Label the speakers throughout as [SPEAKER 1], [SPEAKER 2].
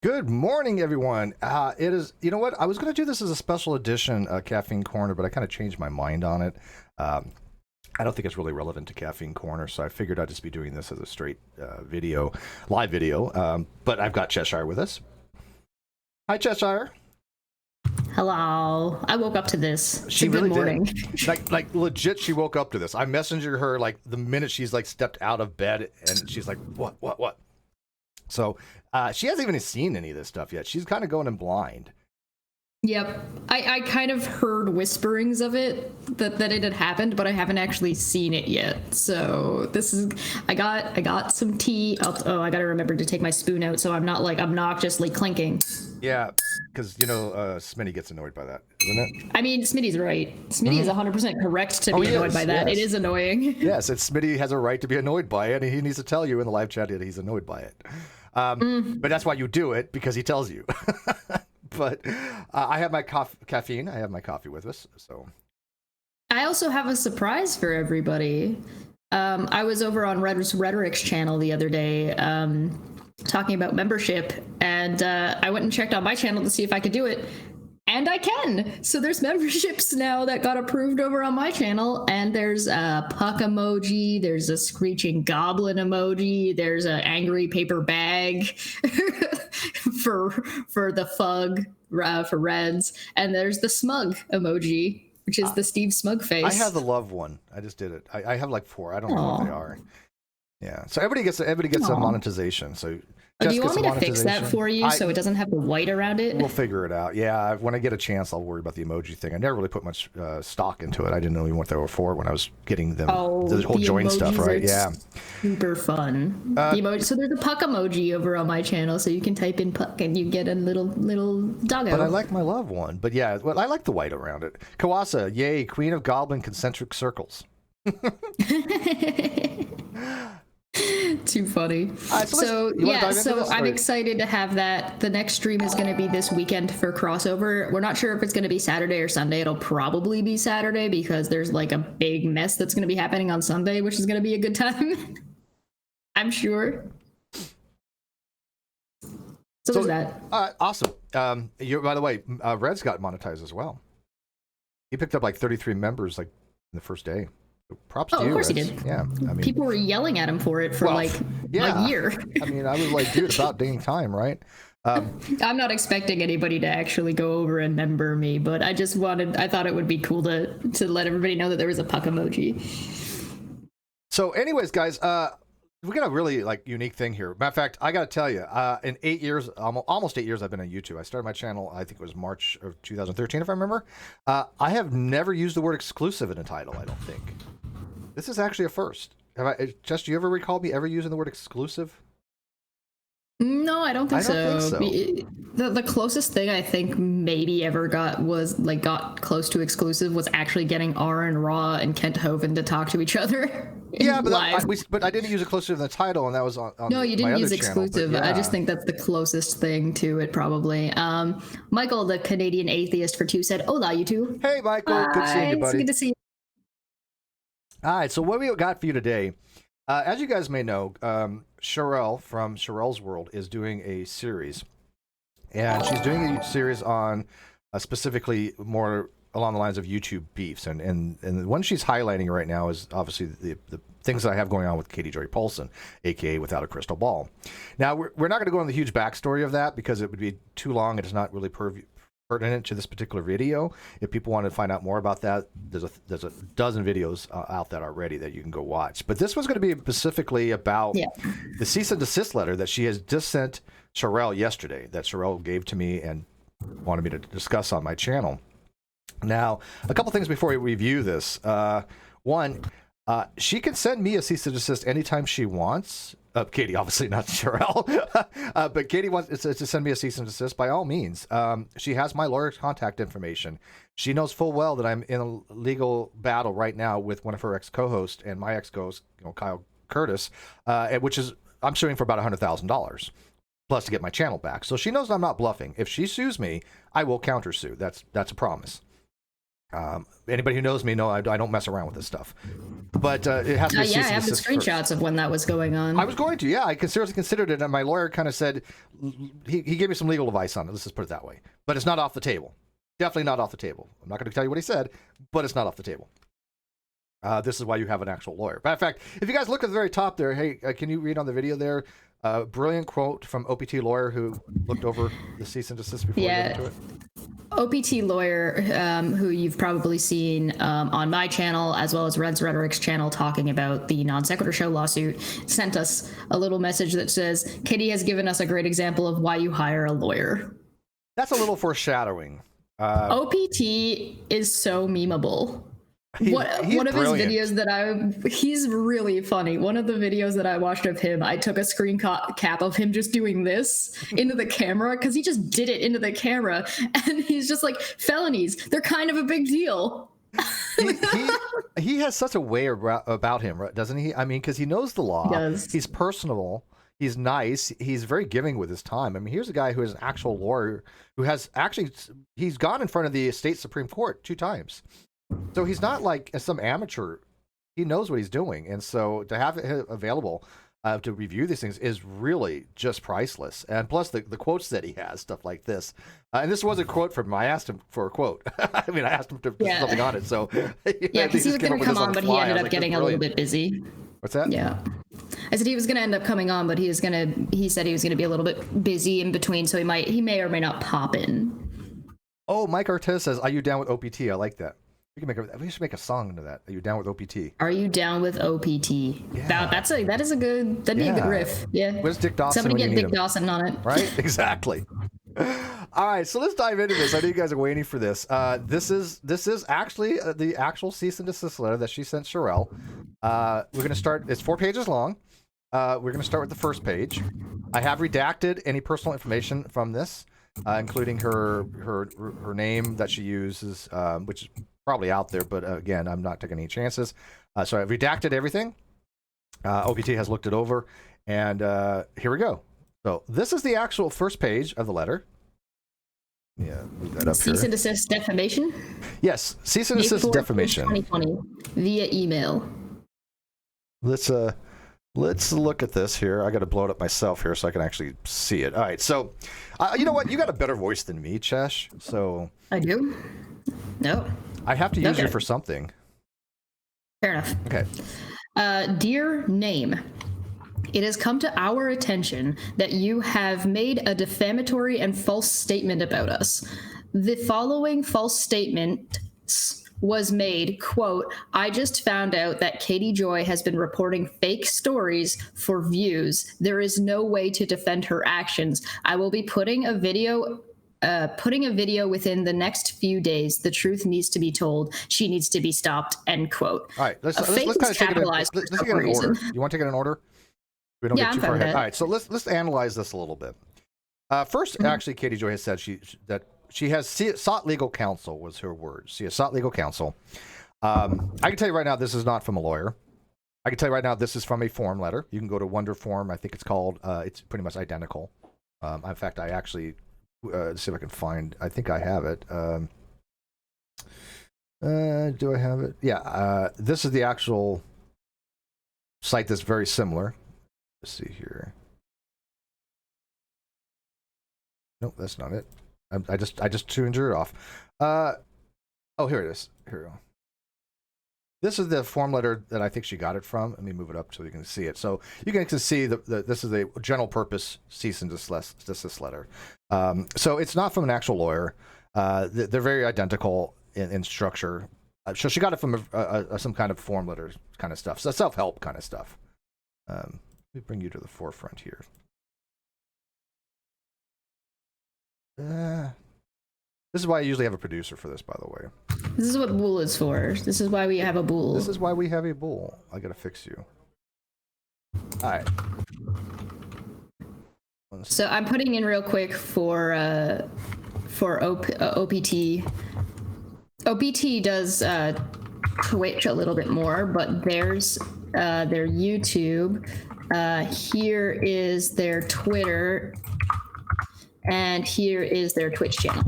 [SPEAKER 1] Good morning, everyone. It is, you know what? I was going to do this as a special edition Caffeine Corner, but I kind of changed my mind on it. I don't think it's really relevant to Caffeine Corner, so I figured I'd just be doing this as a straight live video. But I've got Cheshire with us. Hi, Cheshire.
[SPEAKER 2] Hello. I woke up to this.
[SPEAKER 1] She
[SPEAKER 2] good
[SPEAKER 1] really
[SPEAKER 2] morning.
[SPEAKER 1] did. Like legit, she woke up to this. I messengered her like the minute she's like stepped out of bed, and she's like, "What?" So she hasn't even seen any of this stuff yet. She's kind of going in blind.
[SPEAKER 2] Yep. I kind of heard whisperings of it, that it had happened, but I haven't actually seen it yet. So this is, I got some tea. Oh, I got to remember to take my spoon out so I'm not like obnoxiously clinking.
[SPEAKER 1] Yeah, because, Smitty gets annoyed by that, isn't it?
[SPEAKER 2] I mean, Smitty's right. Smitty is 100% correct to be annoyed by that. Yes. It is annoying.
[SPEAKER 1] Yes, Smitty has a right to be annoyed by it, and he needs to tell you in the live chat that he's annoyed by it. But that's why you do it, because he tells you. But I have my caffeine. I have my coffee with us, so.
[SPEAKER 2] I also have a surprise for everybody. I was over on Rhetoric's channel the other day, talking about membership, and I went and checked on my channel to see if I could do it, and I can. So there's memberships now that got approved over on my channel, and there's a puck emoji, there's a screeching goblin emoji, there's an angry paper bag for the fug for Reds, and there's the smug emoji, which is the Steve Smug face.
[SPEAKER 1] I have the love one. I just did it. I have like 4. I don't know what they are. Yeah. So everybody gets a monetization. So
[SPEAKER 2] do you want me to fix that for you so it doesn't have the white around it?
[SPEAKER 1] We'll figure it out. Yeah. When I get a chance, I'll worry about the emoji thing. I never really put much stock into it. I didn't know even what they were for when I was getting them. The whole join stuff, right? Yeah.
[SPEAKER 2] Super fun. The emoji. So there's a puck emoji over on my channel, so you can type in puck and you get a little doggo.
[SPEAKER 1] But I like my love one. But yeah, well, I like the white around it. Kawasa, yay! Queen of Goblin concentric circles.
[SPEAKER 2] Too funny. So I'm excited to have that. The next stream is going to be this weekend for crossover. We're not sure if it's going to be Saturday or Sunday. It'll probably be Saturday because there's like a big mess that's going to be happening on Sunday, which is going to be a good time. I'm sure. So there's that.
[SPEAKER 1] Awesome. By the way, Red's got monetized as well. He picked up like 33 members like in the first day. Props to you.
[SPEAKER 2] Of course
[SPEAKER 1] Reds.
[SPEAKER 2] He did.
[SPEAKER 1] Yeah, I mean,
[SPEAKER 2] people were yelling at him for it for a year.
[SPEAKER 1] I mean, I was like, dude, about dang time, right?
[SPEAKER 2] I'm not expecting anybody to actually go over and member me, but I thought it would be cool to let everybody know that there was a puck emoji.
[SPEAKER 1] So anyways, guys, we got a really unique thing here. Matter of fact, I got to tell you, in 8 years, almost 8 years I've been on YouTube. I started my channel, I think it was March of 2013, if I remember. I have never used the word exclusive in a title, I don't think. This is actually a first. Jess, do you ever recall me ever using the word exclusive?
[SPEAKER 2] No, I don't think so. The closest thing I think maybe ever got close to exclusive was actually getting R and Raw and Kent Hovind to talk to each other.
[SPEAKER 1] Yeah, but I didn't use exclusive in the title, and that was on
[SPEAKER 2] no, you didn't use
[SPEAKER 1] channel,
[SPEAKER 2] exclusive. Yeah. I just think that's the closest thing to it, probably. Michael, the Canadian atheist for 2, said, "Hola, you two."
[SPEAKER 1] Hey, Michael. Good seeing you, buddy.
[SPEAKER 2] It's good to see you.
[SPEAKER 1] All right, so what we got for you today, as you guys may know, Sharrell from Sharrell's World is doing a series, and she's doing a series on specifically more along the lines of YouTube beefs, and the one she's highlighting right now is obviously the things that I have going on with Katie Joy Paulson, aka Without a Crystal Ball. Now we're not going to go into the huge backstory of that because it would be too long. It is not really pertinent to this particular video. If people want to find out more about that, there's a dozen videos out there already that you can go watch. But this was going to be specifically about the cease and desist letter that she has just sent Sharrell yesterday, that Sharrell gave to me and wanted me to discuss on my channel. Now, a couple things before we review this. One, she can send me a cease and desist anytime she wants. Katie, obviously not Sharrell, but Katie wants to send me a cease and desist by all means. She has my lawyer's contact information. She knows full well that I'm in a legal battle right now with one of her ex-co-hosts and my ex-co-host, Kyle Curtis, which is I'm suing for about $100,000 plus to get my channel back. So she knows I'm not bluffing. If she sues me, I will countersue. That's a promise. Anybody who knows me know I don't mess around with this stuff. But it has to be
[SPEAKER 2] yeah, I
[SPEAKER 1] cease and
[SPEAKER 2] have the
[SPEAKER 1] desist
[SPEAKER 2] screenshots
[SPEAKER 1] first.
[SPEAKER 2] of when that was going on.
[SPEAKER 1] I was going to, yeah. I seriously considered it, and my lawyer kind of said, he gave me some legal advice on it. Let's just put it that way. But it's not off the table. Definitely not off the table. I'm not going to tell you what he said, but it's not off the table. This is why you have an actual lawyer. Matter of fact, if you guys look at the very top there, hey, can you read on the video there? Brilliant quote from OPT lawyer who looked over the cease and desist before we get into it.
[SPEAKER 2] OPT lawyer, who you've probably seen on my channel as well as Red's Rhetoric's channel talking about the non sequitur show lawsuit, sent us a little message that says, Katie has given us a great example of why you hire a lawyer.
[SPEAKER 1] That's a little foreshadowing.
[SPEAKER 2] OPT is so memeable.
[SPEAKER 1] He's
[SPEAKER 2] One of
[SPEAKER 1] brilliant.
[SPEAKER 2] his videos he's really funny. One of the videos that I watched of him, I took a screen cap of him just doing this into the camera because he just did it into the camera, and he's just like, felonies, they're kind of a big deal.
[SPEAKER 1] He has such a way about him, doesn't he? I mean, because he knows the law.
[SPEAKER 2] He does.
[SPEAKER 1] He's personable. He's nice. He's very giving with his time. I mean, here's a guy who is an actual lawyer who has actually, he's gone in front of the state Supreme Court 2 times. So he's not like some amateur. He knows what he's doing. And so to have it available to review these things is really just priceless. And plus the quotes that he has, stuff like this. And this was a quote from him. I asked him for a quote. I mean, I asked him to put something on it. So
[SPEAKER 2] yeah, because he was going to come on, but he ended up getting a little bit busy.
[SPEAKER 1] What's that?
[SPEAKER 2] Yeah. I said he was going to end up coming on, but he said he was going to be a little bit busy in between, so he may or may not pop in.
[SPEAKER 1] Oh, Mike Artez says, "Are you down with OPT?" I like that. We should make a song into that. Are you down with OPT?
[SPEAKER 2] Are you down with OPT?
[SPEAKER 1] Yeah.
[SPEAKER 2] That'd be a good riff. Yeah.
[SPEAKER 1] Where's Dick Dawson?
[SPEAKER 2] Somebody
[SPEAKER 1] when
[SPEAKER 2] get
[SPEAKER 1] you need
[SPEAKER 2] Dick
[SPEAKER 1] him?
[SPEAKER 2] Dawson on it.
[SPEAKER 1] Right? Exactly. All right, so let's dive into this. I know you guys are waiting for this. This is actually the actual cease and desist letter that she sent Sharrell. We're going to start. It's 4 pages long. We're going to start with the first page. I have redacted any personal information from this, including her name that she uses, which is probably out there, but again, I'm not taking any chances. So I've redacted everything. OPT has looked it over, and here we go. So this is the actual first page of the letter. Yeah, move that up
[SPEAKER 2] Cease
[SPEAKER 1] here.
[SPEAKER 2] and desist defamation?
[SPEAKER 1] Yes, cease and desist defamation.
[SPEAKER 2] 2020 via email.
[SPEAKER 1] Let's look at this here. I got to blow it up myself here so I can actually see it. All right, so you know what? You got a better voice than me, Chesh. So
[SPEAKER 2] I do? No.
[SPEAKER 1] I have to use you
[SPEAKER 2] Okay.
[SPEAKER 1] for something.
[SPEAKER 2] Fair enough.
[SPEAKER 1] Okay.
[SPEAKER 2] Dear Name, it has come to our attention that you have made a defamatory and false statement about us. The following false statement was made, quote, I just found out that Katie Joy has been reporting fake stories for views. There is no way to defend her actions. I will be putting a video within the next few days. The truth needs to be told. She needs to be stopped, end quote.
[SPEAKER 1] All right, let's
[SPEAKER 2] Fake
[SPEAKER 1] kind of
[SPEAKER 2] is
[SPEAKER 1] take it in,
[SPEAKER 2] capitalized
[SPEAKER 1] let's
[SPEAKER 2] for
[SPEAKER 1] take it
[SPEAKER 2] some
[SPEAKER 1] in order.
[SPEAKER 2] reason.
[SPEAKER 1] You want to take it in order? We don't
[SPEAKER 2] Yeah,
[SPEAKER 1] get
[SPEAKER 2] I'm
[SPEAKER 1] too
[SPEAKER 2] fine
[SPEAKER 1] far
[SPEAKER 2] with
[SPEAKER 1] ahead.
[SPEAKER 2] that.
[SPEAKER 1] All right, so let's analyze this a little bit. First, actually, Katie Joy has said that she has sought legal counsel, was her words. She has sought legal counsel. I can tell you right now, this is not from a lawyer. I can tell you right now, this is from a form letter. You can go to Wonder Form, I think it's called. It's pretty much identical. In fact, I actually, let's see if I can find, I think I have it. Do I have it? Yeah, this is the actual site that's very similar. Let's see here. Nope, that's not it. I just tuned it off. Oh, here it is. Here we go. This is the form letter that I think she got it from. Let me move it up so you can see it. So you can see this is a general purpose cease and desist letter. So it's not from an actual lawyer. They're very identical in structure. So she got it from some kind of form letter kind of stuff. So self-help kind of stuff. Let me bring you to the forefront here. This is why I usually have a producer for this, by the way.
[SPEAKER 2] This is what Bool is for. This is why we have a Bool.
[SPEAKER 1] This is why we have a Bool. I gotta fix you. All right.
[SPEAKER 2] So I'm putting in real quick for OPT. OPT does Twitch a little bit more, but there's their YouTube. Here is their Twitter, and here is their Twitch channel.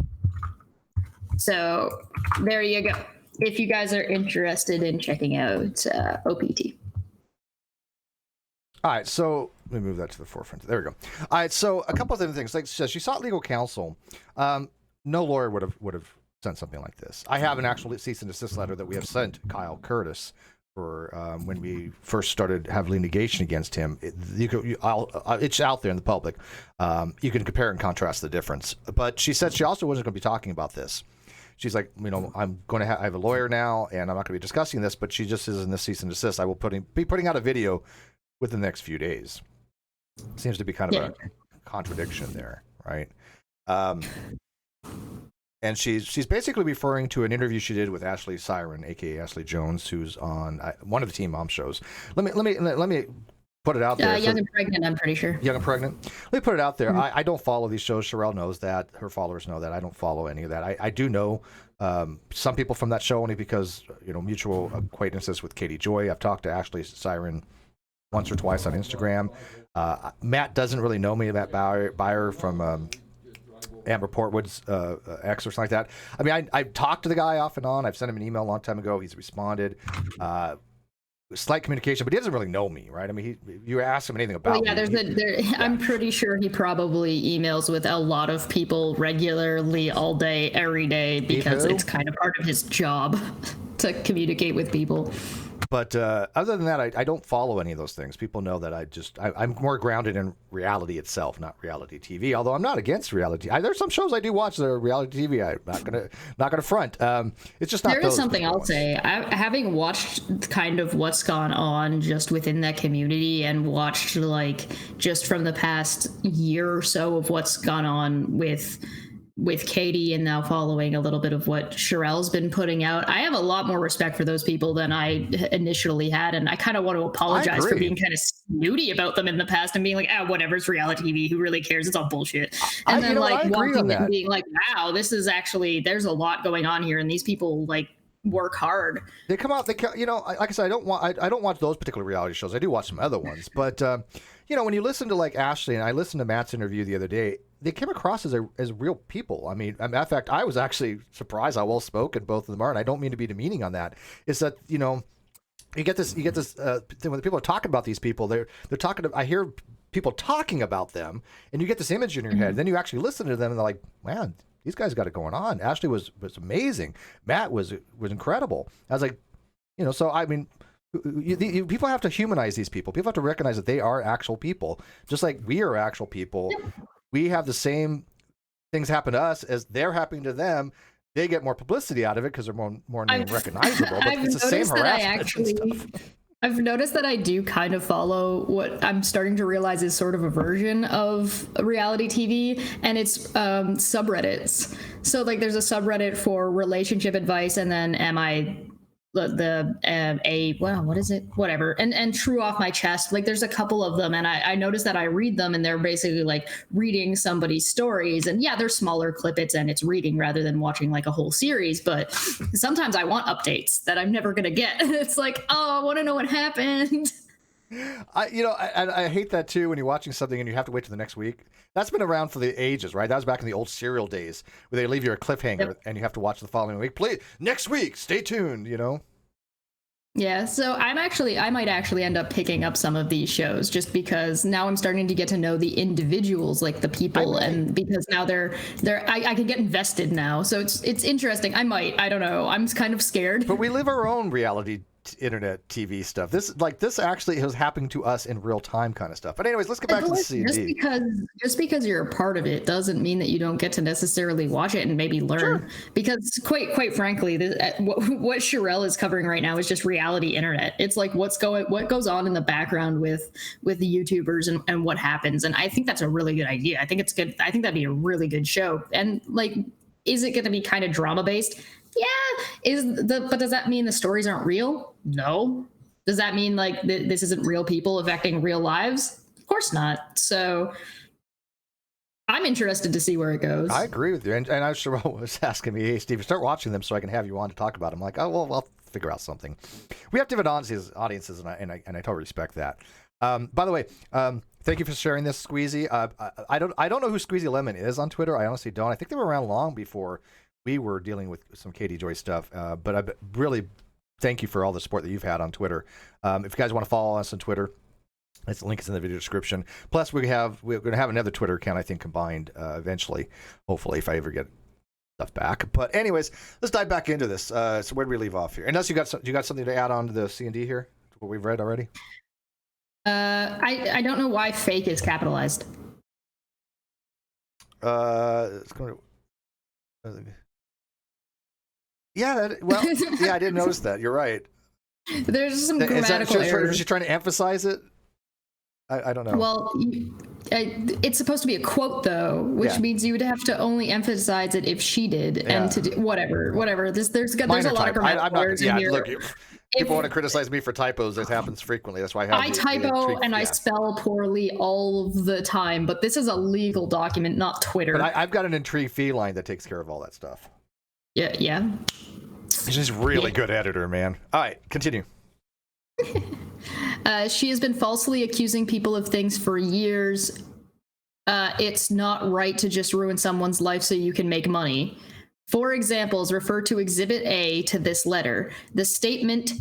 [SPEAKER 2] So there you go. If you guys are interested in checking out OPT.
[SPEAKER 1] All right, so let me move that to the forefront. There we go. All right, so a couple of different things. Like she sought legal counsel. No lawyer would have sent something like this. I have an actual cease and desist letter that we have sent Kyle Curtis for when we first started having litigation against him. It's out there in the public. You can compare and contrast the difference. But she said she also wasn't going to be talking about this. She's like, I'm going to I have a lawyer now, and I'm not going to be discussing this. But she just says in this cease and desist, I will be putting out a video within the next few days. Seems to be kind of a contradiction there, right? And she's basically referring to an interview she did with Ashley Siren, aka Ashley Jones, who's on one of the Teen Mom shows. Let me put it out there.
[SPEAKER 2] Young and Pregnant, I'm pretty sure.
[SPEAKER 1] Young and Pregnant. Let me put it out there. I don't follow these shows. Sharrell knows that. Her followers know that. I don't follow any of that. I do know some people from that show only because mutual acquaintances with Katie Joy. I've talked to Ashley Siren once or twice on Instagram. Matt doesn't really know me. Matt Byer from Amber Portwood's ex or something like that. I mean, I've talked to the guy off and on. I've sent him an email a long time ago. He's responded. Slight communication, but he doesn't really know me, right? I mean, you ask him anything about me.
[SPEAKER 2] I'm pretty sure he probably emails with a lot of people regularly, all day, every day, because it's kind of part of his job to communicate with people.
[SPEAKER 1] But other than that, I don't follow any of those things. People know that I'm more grounded in reality itself, not reality TV. Although I'm not against reality. There's some shows I do watch that are reality TV. I'm not gonna front. It's just not.
[SPEAKER 2] There is something I'll say. Having watched kind of what's gone on just within that community and watched just from the past year or so of what's gone on with Katie and now following a little bit of what Sharrell's been putting out, I have a lot more respect for those people than I initially had. And I kind of want to apologize for being kind of snooty about them in the past and being like, whatever, it's reality TV. Who really cares? It's all bullshit. And then watching it and being like, wow, this is actually, there's a lot going on here. And these people work hard.
[SPEAKER 1] They come out, like I said, I don't watch those particular reality shows. I do watch some other ones. But, when you listen to Ashley, and I listened to Matt's interview the other day, they came across as real people. I mean, in fact, I was actually surprised how well spoken both of them are, and I don't mean to be demeaning on that. It's that you get this thing when people are talking about these people, they're talking. I hear people talking about them, and you get this image in your head. Then you actually listen to them, and they're like, man, these guys got it going on. Ashley was amazing. Matt was incredible. I was like, so I mean. People have to humanize these people. People have to recognize that they are actual people, just like we are actual people. We have the same things happen to us as they're happening to them. They get more publicity out of it because they're more name recognizable. But it's the same harassment.
[SPEAKER 2] I've noticed that I do kind of follow what I'm starting to realize is sort of a version of reality TV, and it's subreddits. So there's a subreddit for relationship advice, and then what is it? Whatever. And true off my chest. There's a couple of them, and I noticed that I read them, and they're basically reading somebody's stories. And they're smaller clippets, and it's reading rather than watching a whole series. But sometimes I want updates that I'm never gonna get. It's I want to know what happened.
[SPEAKER 1] I hate that too when you're watching something and you have to wait till the next week. That's been around for the ages, right? That was back in the old serial days where they leave you a cliffhanger and you have to watch the following week. Please, next week, stay tuned,
[SPEAKER 2] Yeah, so I might actually end up picking up some of these shows just because now I'm starting to get to know the individuals, the people, and because now I can get invested now. So it's interesting. I don't know. I'm kind of scared.
[SPEAKER 1] But we live our own reality internet TV stuff. This actually is happening to us in real time kind of stuff. But anyways, let's get back to the CD.
[SPEAKER 2] Just because you're a part of it doesn't mean that you don't get to necessarily watch it and maybe learn. Sure. Because quite frankly, what Sharrell is covering right now is just reality internet. It's what goes on in the background with the YouTubers and what happens. And I think that's a really good idea. I think it's good. I think that'd be a really good show. And is it going to be kind of drama based? Yeah. But does that mean the stories aren't real? No. Does that mean this isn't real people affecting real lives? Of course not. So I'm interested to see where it goes.
[SPEAKER 1] I agree with you. And I'm sure was asking me, hey, Steve, start watching them so I can have you on to talk about them. I'm like, oh, well, I'll figure out something. We have different audiences, and I totally respect that. By the way, thank you for sharing this, Squeezy. I don't know who Squeezy Lemon is on Twitter. I honestly don't. I think they were around long before we were dealing with some Katie Joy stuff. But I really thank you for all the support that you've had on Twitter. If you guys want to follow us on Twitter, its link is in the video description. Plus, we're going to have another Twitter account, I think, combined eventually, hopefully, if I ever get stuff back. But anyways, let's dive back into this. So where do we leave off here? Unless you got something to add on to the C&D here, what we've read already.
[SPEAKER 2] I don't know why fake is capitalized.
[SPEAKER 1] It's going to. Yeah. Yeah, I didn't notice that. You're right.
[SPEAKER 2] There's some grammatical errors.
[SPEAKER 1] Was she trying to emphasize it? I don't know.
[SPEAKER 2] Well, it's supposed to be a quote, though, which means you would have to only emphasize it if she did, and to do whatever. There's a lot of grammatical errors in here.
[SPEAKER 1] Look, people want to criticize me for typos. It happens frequently. That's why
[SPEAKER 2] I typo and I spell poorly all of the time. But this is a legal document, not Twitter.
[SPEAKER 1] But I've got an intrigue feline that takes care of all that stuff.
[SPEAKER 2] Yeah.
[SPEAKER 1] She's a really good editor, man. All right, continue.
[SPEAKER 2] She has been falsely accusing people of things for years. It's not right to just ruin someone's life so you can make money. For examples, refer to Exhibit A to this letter. The statement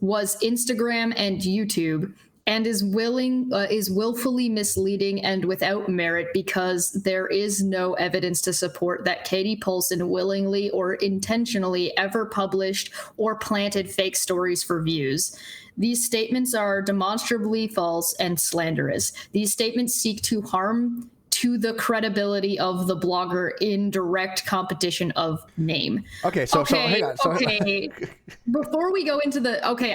[SPEAKER 2] was Instagram and YouTube and is willfully misleading and without merit because there is no evidence to support that Katie Paulson willingly or intentionally ever published or planted fake stories for views. These statements are demonstrably false and slanderous. These statements seek to harm to the credibility of the blogger in direct competition of name.
[SPEAKER 1] Okay, so hang on.
[SPEAKER 2] Okay, before we go into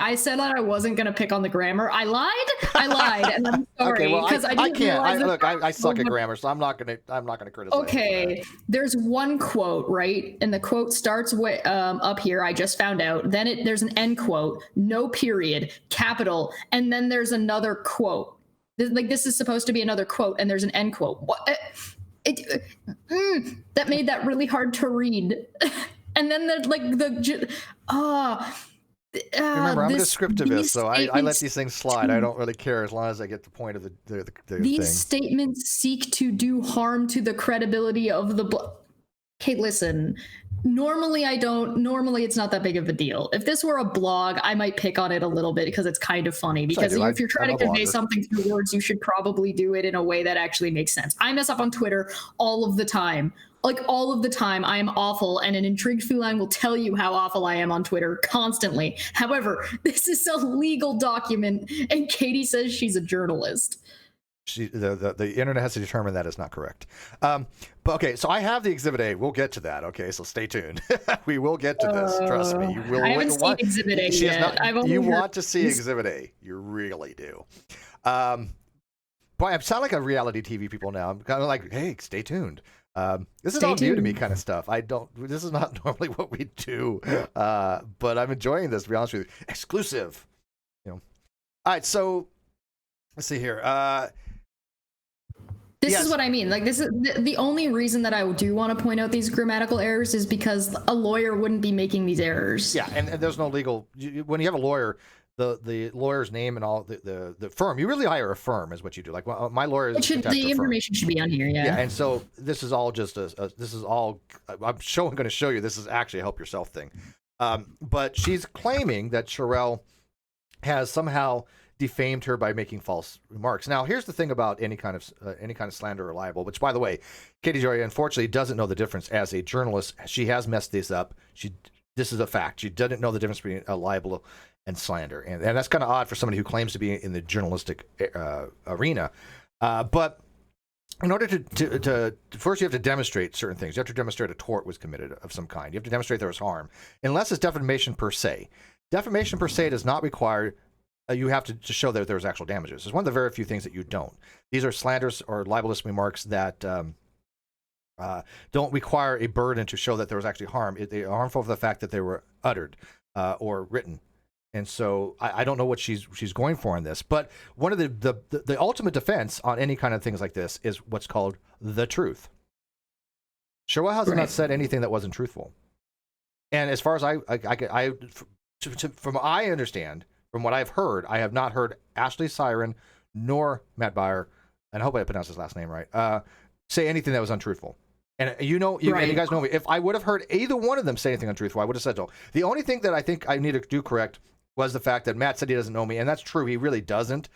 [SPEAKER 2] I said that I wasn't going to pick on the grammar. I lied, and I'm sorry because I can't.
[SPEAKER 1] Look, I suck at grammar, so I'm not going to criticize.
[SPEAKER 2] Okay, there's one quote, right, and the quote starts with up here. I just found out. Then there's an end quote, no period, capital, and then there's another quote. This is supposed to be another quote, and there's an end quote. What? That made that really hard to read. And then
[SPEAKER 1] remember, I'm a descriptivist, so I let these things slide. I don't really care as long as I get the point of the
[SPEAKER 2] these
[SPEAKER 1] thing.
[SPEAKER 2] Statements seek to do harm to the credibility of the Okay, listen. Normally it's not that big of a deal. If this were a blog, I might pick on it a little bit because it's kind of funny. Because if you're trying to convey something through words, you should probably do it in a way that actually makes sense. I mess up on Twitter all of the time. All of the time, I am awful, and an intrigued feline will tell you how awful I am on Twitter constantly. However, this is a legal document, and Katie says she's a journalist.
[SPEAKER 1] The internet has to determine that is not correct. But okay, so I have the Exhibit A. We'll get to that. Okay, so stay tuned. We will get to this. Trust me. You will.
[SPEAKER 2] I haven't seen Exhibit A yet.
[SPEAKER 1] You want to see Exhibit A. You really do. Boy, I sound like a reality TV people now. I'm kind of like, hey, stay tuned. This is all new to me kind of stuff. This is not normally what we do. But I'm enjoying this, to be honest with you. Exclusive. All right, so let's see here.
[SPEAKER 2] This is what I mean. This is the only reason that I do want to point out these grammatical errors is because a lawyer wouldn't be making these errors.
[SPEAKER 1] Yeah, and there's no legal. When you have a lawyer, the lawyer's name and all the firm, you really hire a firm is what you do. Like my lawyer is
[SPEAKER 2] the information should be on here. Yeah.
[SPEAKER 1] Yeah, and so this is all just this is all I'm going to show you. This is actually a help yourself thing. But she's claiming that Sharrell has somehow defamed her by making false remarks. Now, here's the thing about any kind of slander or libel, which, by the way, Katie Joy unfortunately doesn't know the difference as a journalist. She has messed this up. This is a fact. She doesn't know the difference between a libel and slander, and that's kind of odd for somebody who claims to be in the journalistic arena. But in order to first, you have to demonstrate certain things. You have to demonstrate a tort was committed of some kind. You have to demonstrate there was harm, unless it's defamation per se. Defamation per se does not require. You have to show that there's actual damages. It's one of the very few things that you don't. These are slanders or libelous remarks that don't require a burden to show that there was actually harm. They are harmful for the fact that they were uttered or written. And so I don't know what she's going for in this. But one of the ultimate defense on any kind of things like this is what's called the truth. Sharrell has not said anything that wasn't truthful. And as far as from what I understand, from what I've heard, I have not heard Ashley Siren nor Matt Beyer, and I hope I pronounced his last name right, say anything that was untruthful. And and you guys know me. If I would have heard either one of them say anything untruthful, I would have said so. The only thing that I think I need to do correct was the fact that Matt said he doesn't know me, and that's true. He really doesn't.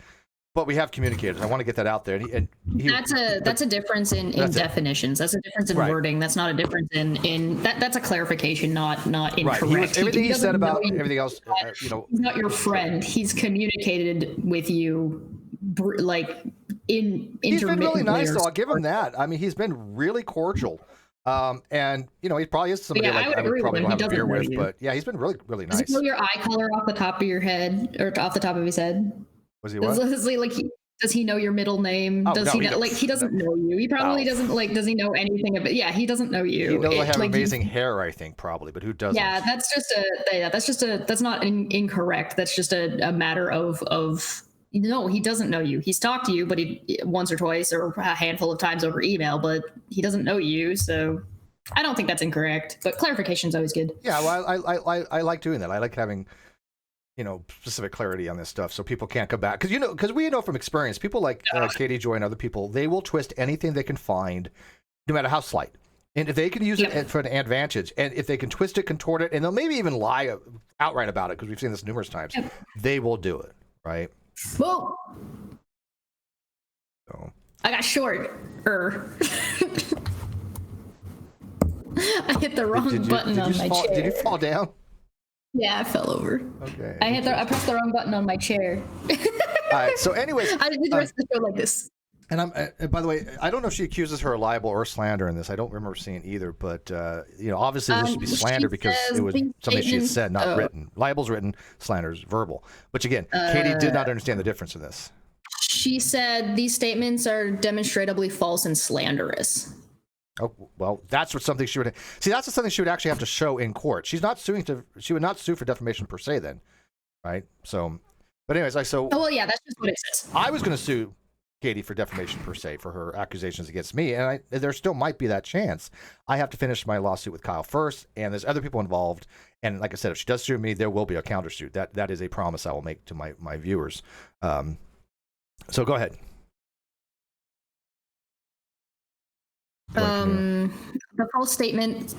[SPEAKER 1] But we have communicated. I want to get that out there.
[SPEAKER 2] That's a difference in definitions. That's a difference in wording. That's not a difference in that's a clarification, not incorrect.
[SPEAKER 1] Right. Everything he said about everything else,
[SPEAKER 2] he's not your friend. He's communicated with you like
[SPEAKER 1] He's been really nice, though. I'll give him that. I mean, he's been really cordial. And he probably is somebody I would probably go have a beer with. But yeah, he's been really, really nice.
[SPEAKER 2] Does he know your eye color off the top of your head or off the top of his head?
[SPEAKER 1] Was he what?
[SPEAKER 2] Does he know your middle name? Does he know, he doesn't know you. He probably doesn't does he know anything about yeah, he doesn't know you.
[SPEAKER 1] He knows I have amazing hair, I think, probably, but who doesn't?
[SPEAKER 2] Yeah, that's not incorrect. That's just a matter of no, he doesn't know you. He's talked to you, but once or twice or a handful of times over email, but he doesn't know you, so I don't think that's incorrect. But clarification is always good.
[SPEAKER 1] Yeah, well, I like doing that. I like having specific clarity on this stuff, so people can't come back. Because we know from experience, people like Katie Joy and other people, they will twist anything they can find, no matter how slight. And if they can use it for an advantage, and if they can twist it, contort it, and they'll maybe even lie outright about it, because we've seen this numerous times, they will do it, right?
[SPEAKER 2] Whoa!
[SPEAKER 1] So.
[SPEAKER 2] I got short. I hit the wrong button on my chair.
[SPEAKER 1] Did you fall down?
[SPEAKER 2] Yeah, I fell over.
[SPEAKER 1] Okay.
[SPEAKER 2] I pressed the wrong button on my chair.
[SPEAKER 1] All right. So, anyways,
[SPEAKER 2] I did the rest of the show like this.
[SPEAKER 1] And by the way, I don't know if she accuses her of libel or slander in this. I don't remember seeing either. But obviously this would be slander because it was something she had said, not written. Libel's written, slander's verbal. Which again, Katie did not understand the difference in this.
[SPEAKER 2] She said these statements are demonstrably false and slanderous.
[SPEAKER 1] Oh, well, that's something she would see. That's something she would actually have to show in court. She would not sue for defamation per se, then, right? So, but anyways, that's just what
[SPEAKER 2] it says.
[SPEAKER 1] I was going to sue Katie for defamation per se for her accusations against me, and there still might be that chance. I have to finish my lawsuit with Kyle first, and there's other people involved. And like I said, if she does sue me, there will be a countersuit. That is a promise I will make to my viewers. So go ahead.
[SPEAKER 2] The false statement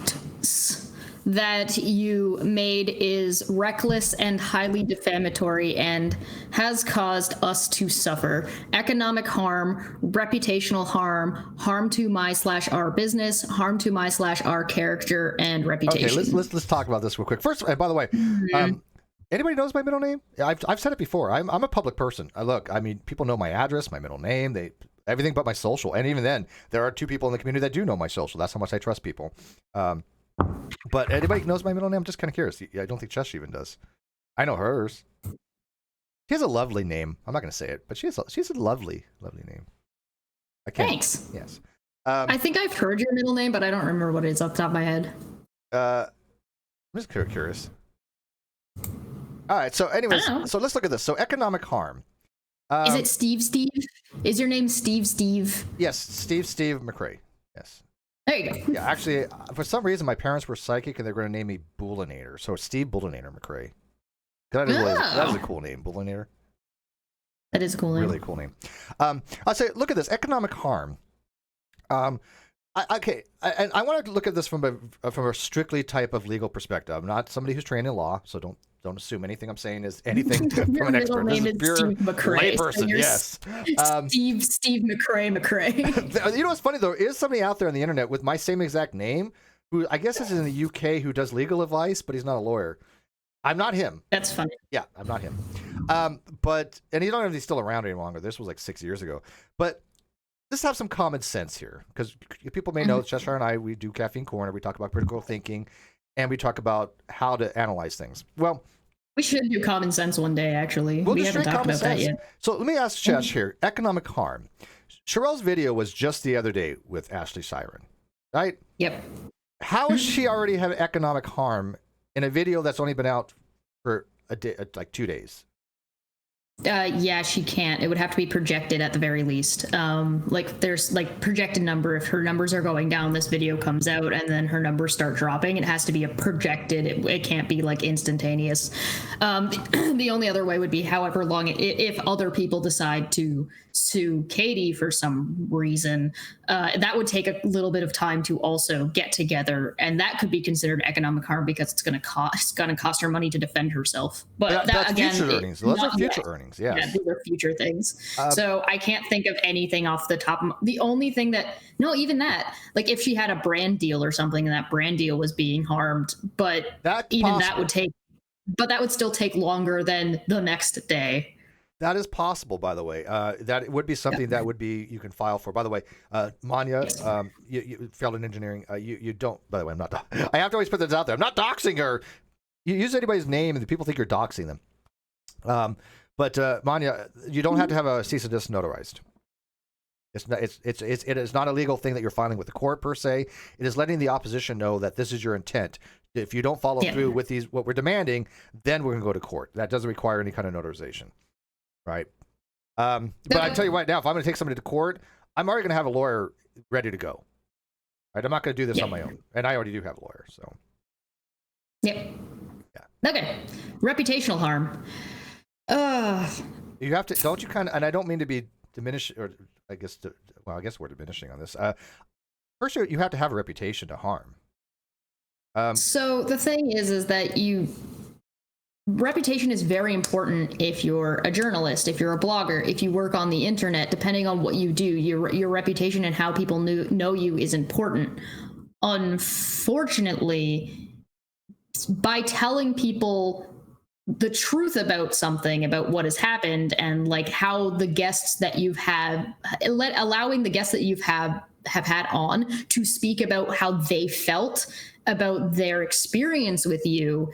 [SPEAKER 2] that you made is reckless and highly defamatory and has caused us to suffer economic harm, reputational harm to my/our business, harm to my/our character and reputation.
[SPEAKER 1] Okay, let's talk about this real quick. First, by the way, anybody knows my middle name? I've said it before. I'm a public person. People know my address, my middle name, everything but my social. And even then, there are 2 people in the community that do know my social. That's how much I trust people. But anybody knows my middle name? I'm just kind of curious. I don't think Chesh even does. I know hers. She has a lovely name. I'm not going to say it, but she has a lovely, lovely name.
[SPEAKER 2] Thanks.
[SPEAKER 1] Yes.
[SPEAKER 2] I think I've heard your middle name, but I don't remember what it is off the top of my head.
[SPEAKER 1] I'm just curious. All right. So anyways, so let's look at this. So economic harm.
[SPEAKER 2] Is it Steve? Is your name Steve?
[SPEAKER 1] Yes, Steve McRae. Yes.
[SPEAKER 2] There you go.
[SPEAKER 1] Yeah, actually, for some reason, my parents were psychic, and they're going to name me Bullinator. So Steve Bullinator McRae. That was a cool name, Bullinator.
[SPEAKER 2] That is a cool name.
[SPEAKER 1] Really cool name. I'll say, look at this, economic harm. And I want to look at this from a strictly type of legal perspective. I'm not somebody who's trained in law, so don't assume anything I'm saying is anything from an expert. This is pure layperson. Yes.
[SPEAKER 2] Steve McRae.
[SPEAKER 1] You know what's funny though? Is somebody out there on the internet with my same exact name, who I guess is in the UK, who does legal advice, but he's not a lawyer. I'm not him.
[SPEAKER 2] That's funny.
[SPEAKER 1] Yeah, I'm not him. And you don't know if he's still around any longer. This was like 6 years ago. But let's have some common sense here, because people may know Cheshire and I, we do Caffeine Corner. We talk about critical thinking, and we talk about how to analyze things. Well,
[SPEAKER 2] we should do common sense one day, actually. We haven't talked about that yet.
[SPEAKER 1] So let me ask Chesh here. Economic harm. Sharrell's video was just the other day with Ashley Siren, right?
[SPEAKER 2] Yep.
[SPEAKER 1] How does she already have economic harm in a video that's only been out for a day, like 2 days?
[SPEAKER 2] Yeah, she can't. It would have to be projected at the very least. Like there's like projected number. If her numbers are going down, this video comes out, and then her numbers start dropping. It has to be a projected. It can't be like instantaneous. The only other way would be however long if other people decide to sue Katie for some reason, that would take a little bit of time to also get together, and that could be considered economic harm because it's going to cost her money to defend herself. But
[SPEAKER 1] that's
[SPEAKER 2] again,
[SPEAKER 1] future earnings. Those are future earnings. Yes.
[SPEAKER 2] Yeah, these are future things. So I can't think of anything off the top. The only thing that, no, even that, like if she had a brand deal or something and that brand deal was being harmed, but
[SPEAKER 1] That's
[SPEAKER 2] even
[SPEAKER 1] possible.
[SPEAKER 2] that would take, but that would still take longer than the next day.
[SPEAKER 1] That is possible, by the way. That would be something that would be you can file for. By the way, Manya,
[SPEAKER 2] Yes.
[SPEAKER 1] you failed in engineering. You don't. By the way, I'm not. I have to always put this out there. I'm not doxing her. You use anybody's name, and the people think you're doxing them. But Manya, you don't have to have a cease and desist notarized. It is not a legal thing that you're filing with the court per se. It is letting the opposition know that this is your intent. If you don't follow through with what we're demanding, then we're going to go to court. That doesn't require any kind of notarization. Right. But I tell you right now, if I'm going to take somebody to court, I'm already going to have a lawyer ready to go. Right. I'm not going to do this on my own. And I already do have a lawyer. So.
[SPEAKER 2] Yep. Yeah. Okay. Reputational harm.
[SPEAKER 1] You have to, don't you kind of, and I don't mean to be diminished, or I guess, I guess we're diminishing on this. First, you have to have a reputation to harm.
[SPEAKER 2] So the thing is that reputation is very important if you're a journalist, if you're a blogger, if you work on the internet. Depending on what you do, your reputation and how people know you is important. Unfortunately, by telling people the truth about something, about what has happened, and like how the guests that you've had, allowing the guests that you've have had on to speak about how they felt about their experience with you,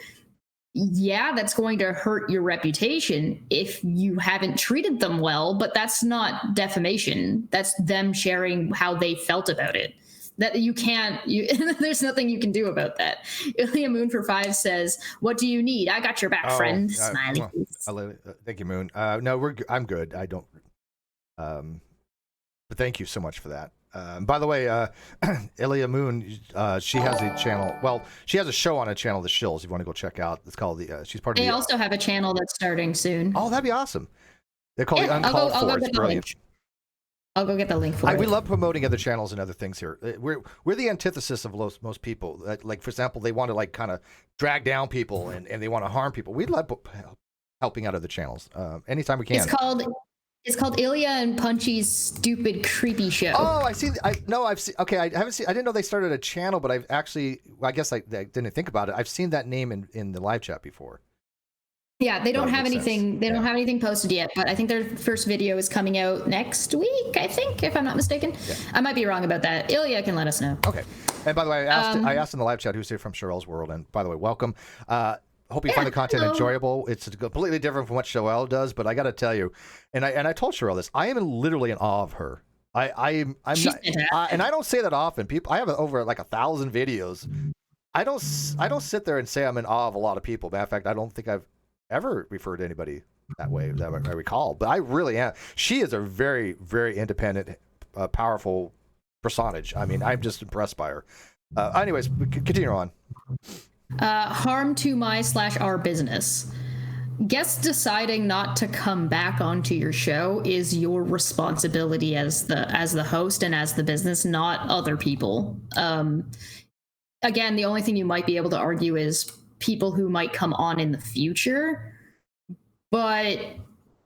[SPEAKER 2] yeah, that's going to hurt your reputation if you haven't treated them well, but that's not defamation. That's them sharing how they felt about it. That you can't, there's nothing you can do about that. Ilya Moon for 5 says, "What do you need? I got your back, friend." Smiley face.
[SPEAKER 1] Thank you, Moon. No, I'm good. I don't. But thank you so much for that. By the way, Ilya Moon, she has a channel. Well, she has a show on a channel, The Shills. If you want to go check out, it's called the. She's part of.
[SPEAKER 2] They also have a channel that's starting soon.
[SPEAKER 1] Oh, that'd be awesome. They're called the Uncalled For. It's brilliant.
[SPEAKER 2] I'll go get the link for it.
[SPEAKER 1] We love promoting other channels and other things here. We're the antithesis of most people. Like for example, they want to like kind of drag down people and they want to harm people. We love helping out other channels anytime we can.
[SPEAKER 2] It's called Ilya and Punchy's Stupid Creepy Show.
[SPEAKER 1] Oh, I see. I've seen. Okay, I haven't seen. I didn't know they started a channel, but I've actually. Well, I guess I didn't think about it. I've seen that name in the live chat before.
[SPEAKER 2] Yeah, they don't have anything. They don't have anything posted yet, but I think their first video is coming out next week. I think, if I'm not mistaken. Yeah. I might be wrong about that. Ilya can let us know.
[SPEAKER 1] Okay. And by the way, I asked in the live chat who's here from Sharrell's World, and by the way, welcome. Hope you find the content enjoyable. It's completely different from what Sharrell does, but I got to tell you, and I told Sharrell this. I am literally in awe of her. I'm not, and I don't say that often. People, I have over like 1,000 videos. I don't sit there and say I'm in awe of a lot of people. Matter of fact, I don't think I've ever referred to anybody that way that I recall. But I really am. She is a very, very independent, powerful personage. I mean, I'm just impressed by her. Anyways, continue on.
[SPEAKER 2] Harm to my/our business. Guests deciding not to come back onto your show is your responsibility as the host and as the business, not other people. Again, the only thing you might be able to argue is people who might come on in the future, but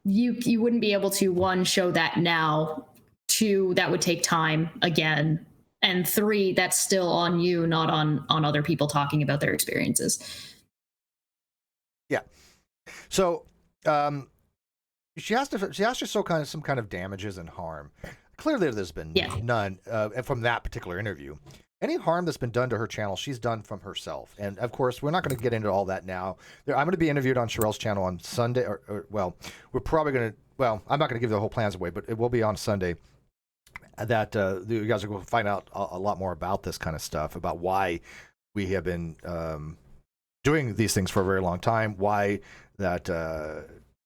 [SPEAKER 2] you wouldn't be able to, 1, show that now, 2, that would take time again, and 3, that's still on you, not on other people talking about their experiences.
[SPEAKER 1] Yeah. So she has to show some kind of damages and harm. Clearly, there's been none from that particular interview. Any harm that's been done to her channel, she's done from herself. And of course, we're not going to get into all that now. I'm going to be interviewed on Sharrell's channel on Sunday, well, we're probably going to. Well, I'm not going to give the whole plans away, but it will be on Sunday. That you guys are going to find out a lot more about this kind of stuff, about why we have been doing these things for a very long time, why that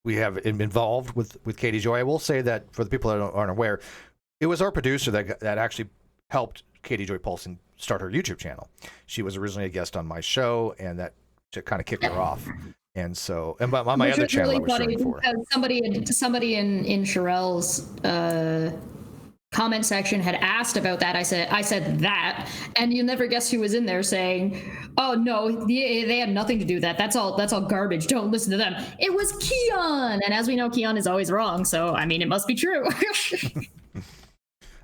[SPEAKER 1] we have involved with Katie Joy. I will say that for the people that aren't aware, it was our producer that actually helped Katie Joy Paulson start her YouTube channel. She was originally a guest on my show, and that kind of kicked her off. And so, and on my other channel, I was suing for.
[SPEAKER 2] Somebody in Sharrell's comment section had asked about that. I said that, and you'll never guess who was in there saying, "Oh no, they had nothing to do with that. That's all garbage. Don't listen to them." It was Keon, and as we know, Keon is always wrong. So I mean, it must be true.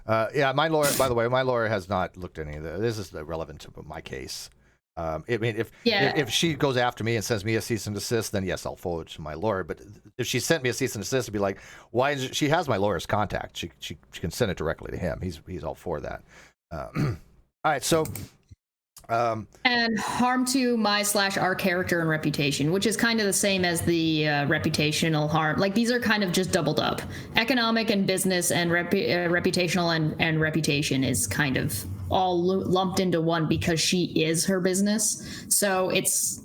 [SPEAKER 1] Yeah, my lawyer. By the way, my lawyer has not looked at any of this. This is relevant to my case. I mean, if she goes after me and sends me a cease and desist, then yes, I'll forward it to my lawyer. But if she sent me a cease and desist, it'd be like, why is she has my lawyer's contact? She can send it directly to him. He's all for that. All right, so.
[SPEAKER 2] And harm to my/our character and reputation, which is kind of the same as the reputational harm. Like these are kind of just doubled up. Economic and business and reputational and reputation is kind of all lumped into one because she is her business. So it's,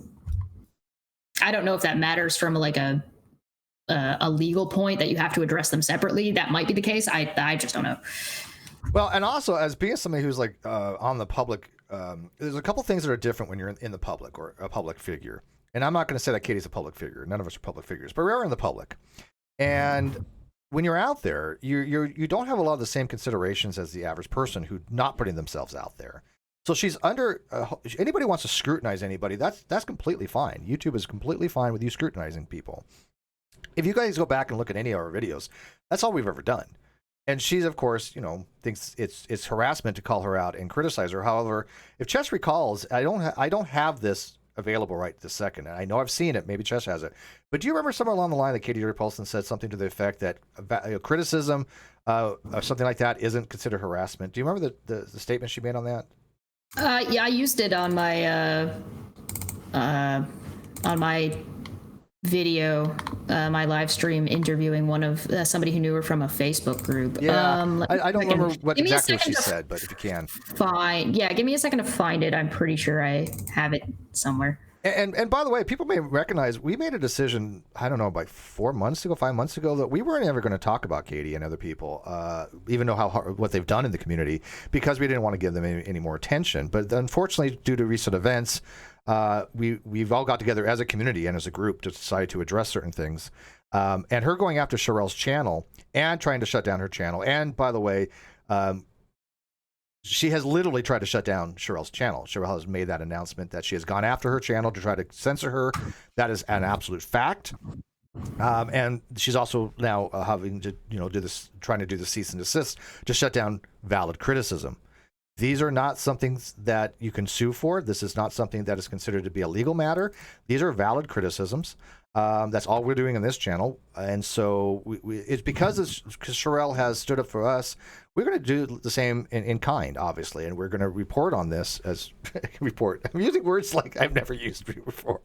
[SPEAKER 2] I don't know if that matters from like a legal point that you have to address them separately. That might be the case. I just don't know.
[SPEAKER 1] Well, and also as being somebody who's like on the public, there's a couple things that are different when you're in the public or a public figure. And I'm not going to say that Katie's a public figure. None of us are public figures, but we are in the public. And when you're out there, you don't have a lot of the same considerations as the average person who's not putting themselves out there. So she's under anybody wants to scrutinize anybody. That's completely fine. YouTube is completely fine with you scrutinizing people. If you guys go back and look at any of our videos, that's all we've ever done. And she's, of course, thinks it's harassment to call her out and criticize her. However, if Chess recalls, I don't have this available right this second. And I know I've seen it. Maybe Chess has it. But do you remember somewhere along the line that Katie Joy Paulson said something to the effect that criticism or something like that isn't considered harassment? Do you remember the statement she made on that?
[SPEAKER 2] Yeah, I used it on my video, my live stream interviewing one of somebody who knew her from a Facebook group.
[SPEAKER 1] Yeah, I don't remember what exactly she said, but if you can.
[SPEAKER 2] Fine. Yeah, give me a second to find it. I'm pretty sure I have it somewhere.
[SPEAKER 1] And by the way, people may recognize we made a decision, I don't know, about 5 months ago, that we weren't ever going to talk about Katie and other people, even though what they've done in the community, because we didn't want to give them any more attention. But unfortunately, due to recent events, we've all got together as a community and as a group to decide to address certain things. And her going after Sharrell's channel and trying to shut down her channel. And by the way, she has literally tried to shut down Sharrell's channel. Sharrell has made that announcement that she has gone after her channel to try to censor her. That is an absolute fact. And she's also now having to, trying to do the cease and desist to shut down valid criticism. These are not something that you can sue for. This is not something that is considered to be a legal matter. These are valid criticisms. That's all we're doing in this channel. And so it's because Sharrell has stood up for us. We're going to do the same in kind, obviously. And we're going to report on this as report. I'm using words like I've never used before.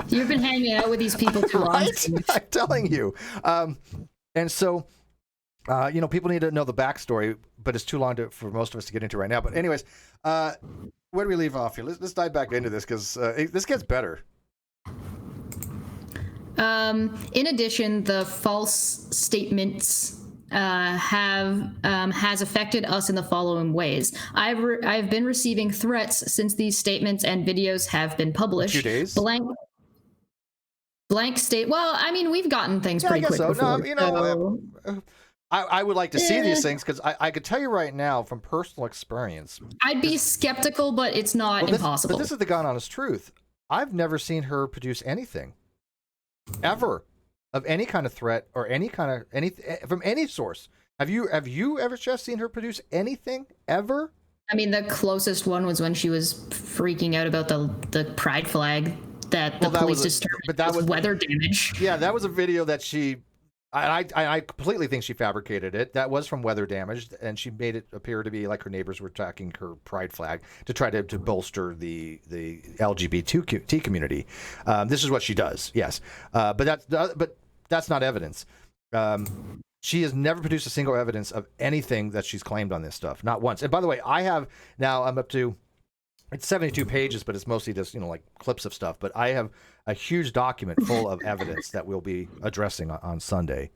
[SPEAKER 2] You've been hanging out with these people too long.
[SPEAKER 1] Right? I'm telling you. And so, people need to know the backstory, but it's too long for most of us to get into right now. But anyways, where do we leave off here? Let's dive back into this because this gets better.
[SPEAKER 2] In addition, the false statements has affected us in the following ways. I've been receiving threats since these statements and videos have been published.
[SPEAKER 1] 2 days.
[SPEAKER 2] Blank state. Well, I mean, we've gotten things pretty quick before.
[SPEAKER 1] No, I would like to see these things because I could tell you right now from personal experience.
[SPEAKER 2] I'd be skeptical, but it's not impossible.
[SPEAKER 1] But this is the God honest truth. I've never seen her produce anything, ever, of any kind of threat or any from any source. Have you ever just seen her produce anything ever?
[SPEAKER 2] I mean, the closest one was when she was freaking out about the pride flag that the police disturbed. But that was weather damage.
[SPEAKER 1] Yeah, that was a video that she. I completely think she fabricated it. That was from weather damage, and she made it appear to be like her neighbors were attacking her pride flag to try to bolster the LGBT community. This is what she does, yes. But that's not evidence. She has never produced a single evidence of anything that she's claimed on this stuff, not once. And by the way, I'm up to it's 72 pages, but it's mostly just, like clips of stuff. But I have a huge document full of evidence that we'll be addressing on Sunday.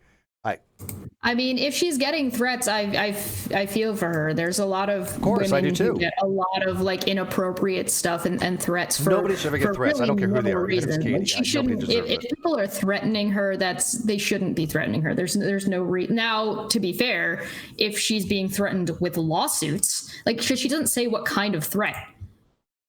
[SPEAKER 2] I mean, if she's getting threats, I feel for her. There's a lot of
[SPEAKER 1] course, I do
[SPEAKER 2] women
[SPEAKER 1] too.
[SPEAKER 2] who get a lot of like inappropriate stuff and threats for
[SPEAKER 1] Nobody should ever get threats.
[SPEAKER 2] Really
[SPEAKER 1] I don't care who they are.
[SPEAKER 2] Reason.
[SPEAKER 1] Katie.
[SPEAKER 2] Like, she shouldn't. If people are threatening her, they shouldn't be threatening her. There's no reason. Now, to be fair, if she's being threatened with lawsuits, like she doesn't say what kind of threat.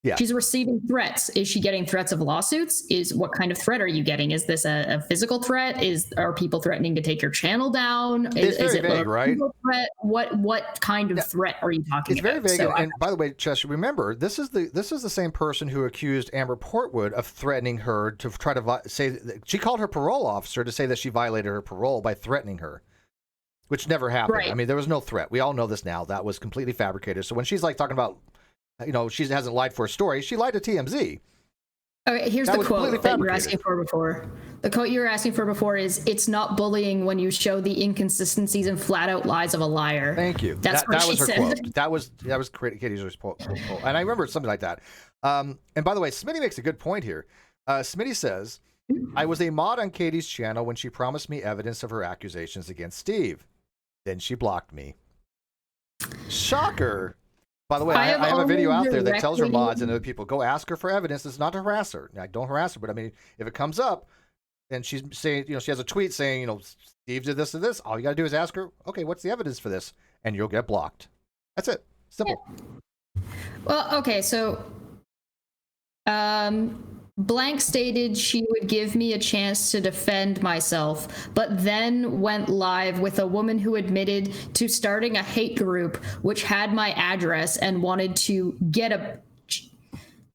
[SPEAKER 1] Yeah.
[SPEAKER 2] She's receiving threats. Is she getting threats of lawsuits? What kind of threat are you getting? Is this a physical threat? Are people threatening to take your channel down?
[SPEAKER 1] It's very vague, right?
[SPEAKER 2] Threat? What kind of threat are you talking about?
[SPEAKER 1] It's very vague. And by the way, Chester, remember, this is the same person who accused Amber Portwood of threatening her to try to say she called her parole officer to say that she violated her parole by threatening her, which never happened. Right. I mean, there was no threat. We all know this now. That was completely fabricated. So when she's like talking about, she hasn't lied for a story, she lied to TMZ.
[SPEAKER 2] Okay, here's the quote that you were asking for before. The quote you were asking for before is, "It's not bullying when you show the inconsistencies and flat out lies of a liar."
[SPEAKER 1] Thank you. That was her quote. That was Katie Joy's quote. And I remember something like that. And by the way, Smitty makes a good point here. Smitty says, "I was a mod on Katie's channel when she promised me evidence of her accusations against Steve. Then she blocked me." Shocker. By the way, I have a video out there that tells her mods and other people, go ask her for evidence. It's not to harass her. Now, don't harass her, but I mean, if it comes up and she's saying, she has a tweet saying, Steve did this and this, all you got to do is ask her, okay, what's the evidence for this? And you'll get blocked. That's it. Simple.
[SPEAKER 2] Yeah. Well, okay, so Blank stated she would give me a chance to defend myself, but then went live with a woman who admitted to starting a hate group which had my address and wanted to get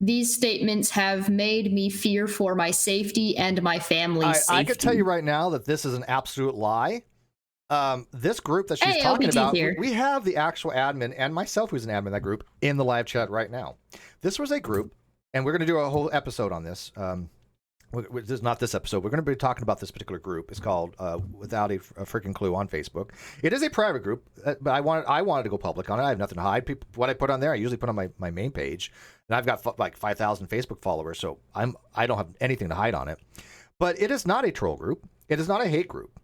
[SPEAKER 2] These statements have made me fear for my safety and my family's safety.
[SPEAKER 1] I can tell you right now that this is an absolute lie. This group that she's talking about, we have the actual admin and myself, who's an admin in that group, in the live chat right now. This was a group. And we're going to do a whole episode on this. This is not this episode. We're going to be talking about this particular group. It's called Without a Freaking Clue on Facebook. It is a private group, but I wanted to go public on it. I have nothing to hide. What I put on there, I usually put on my main page. And I've got like 5,000 Facebook followers, so I don't have anything to hide on it. But it is not a troll group. It is not a hate group.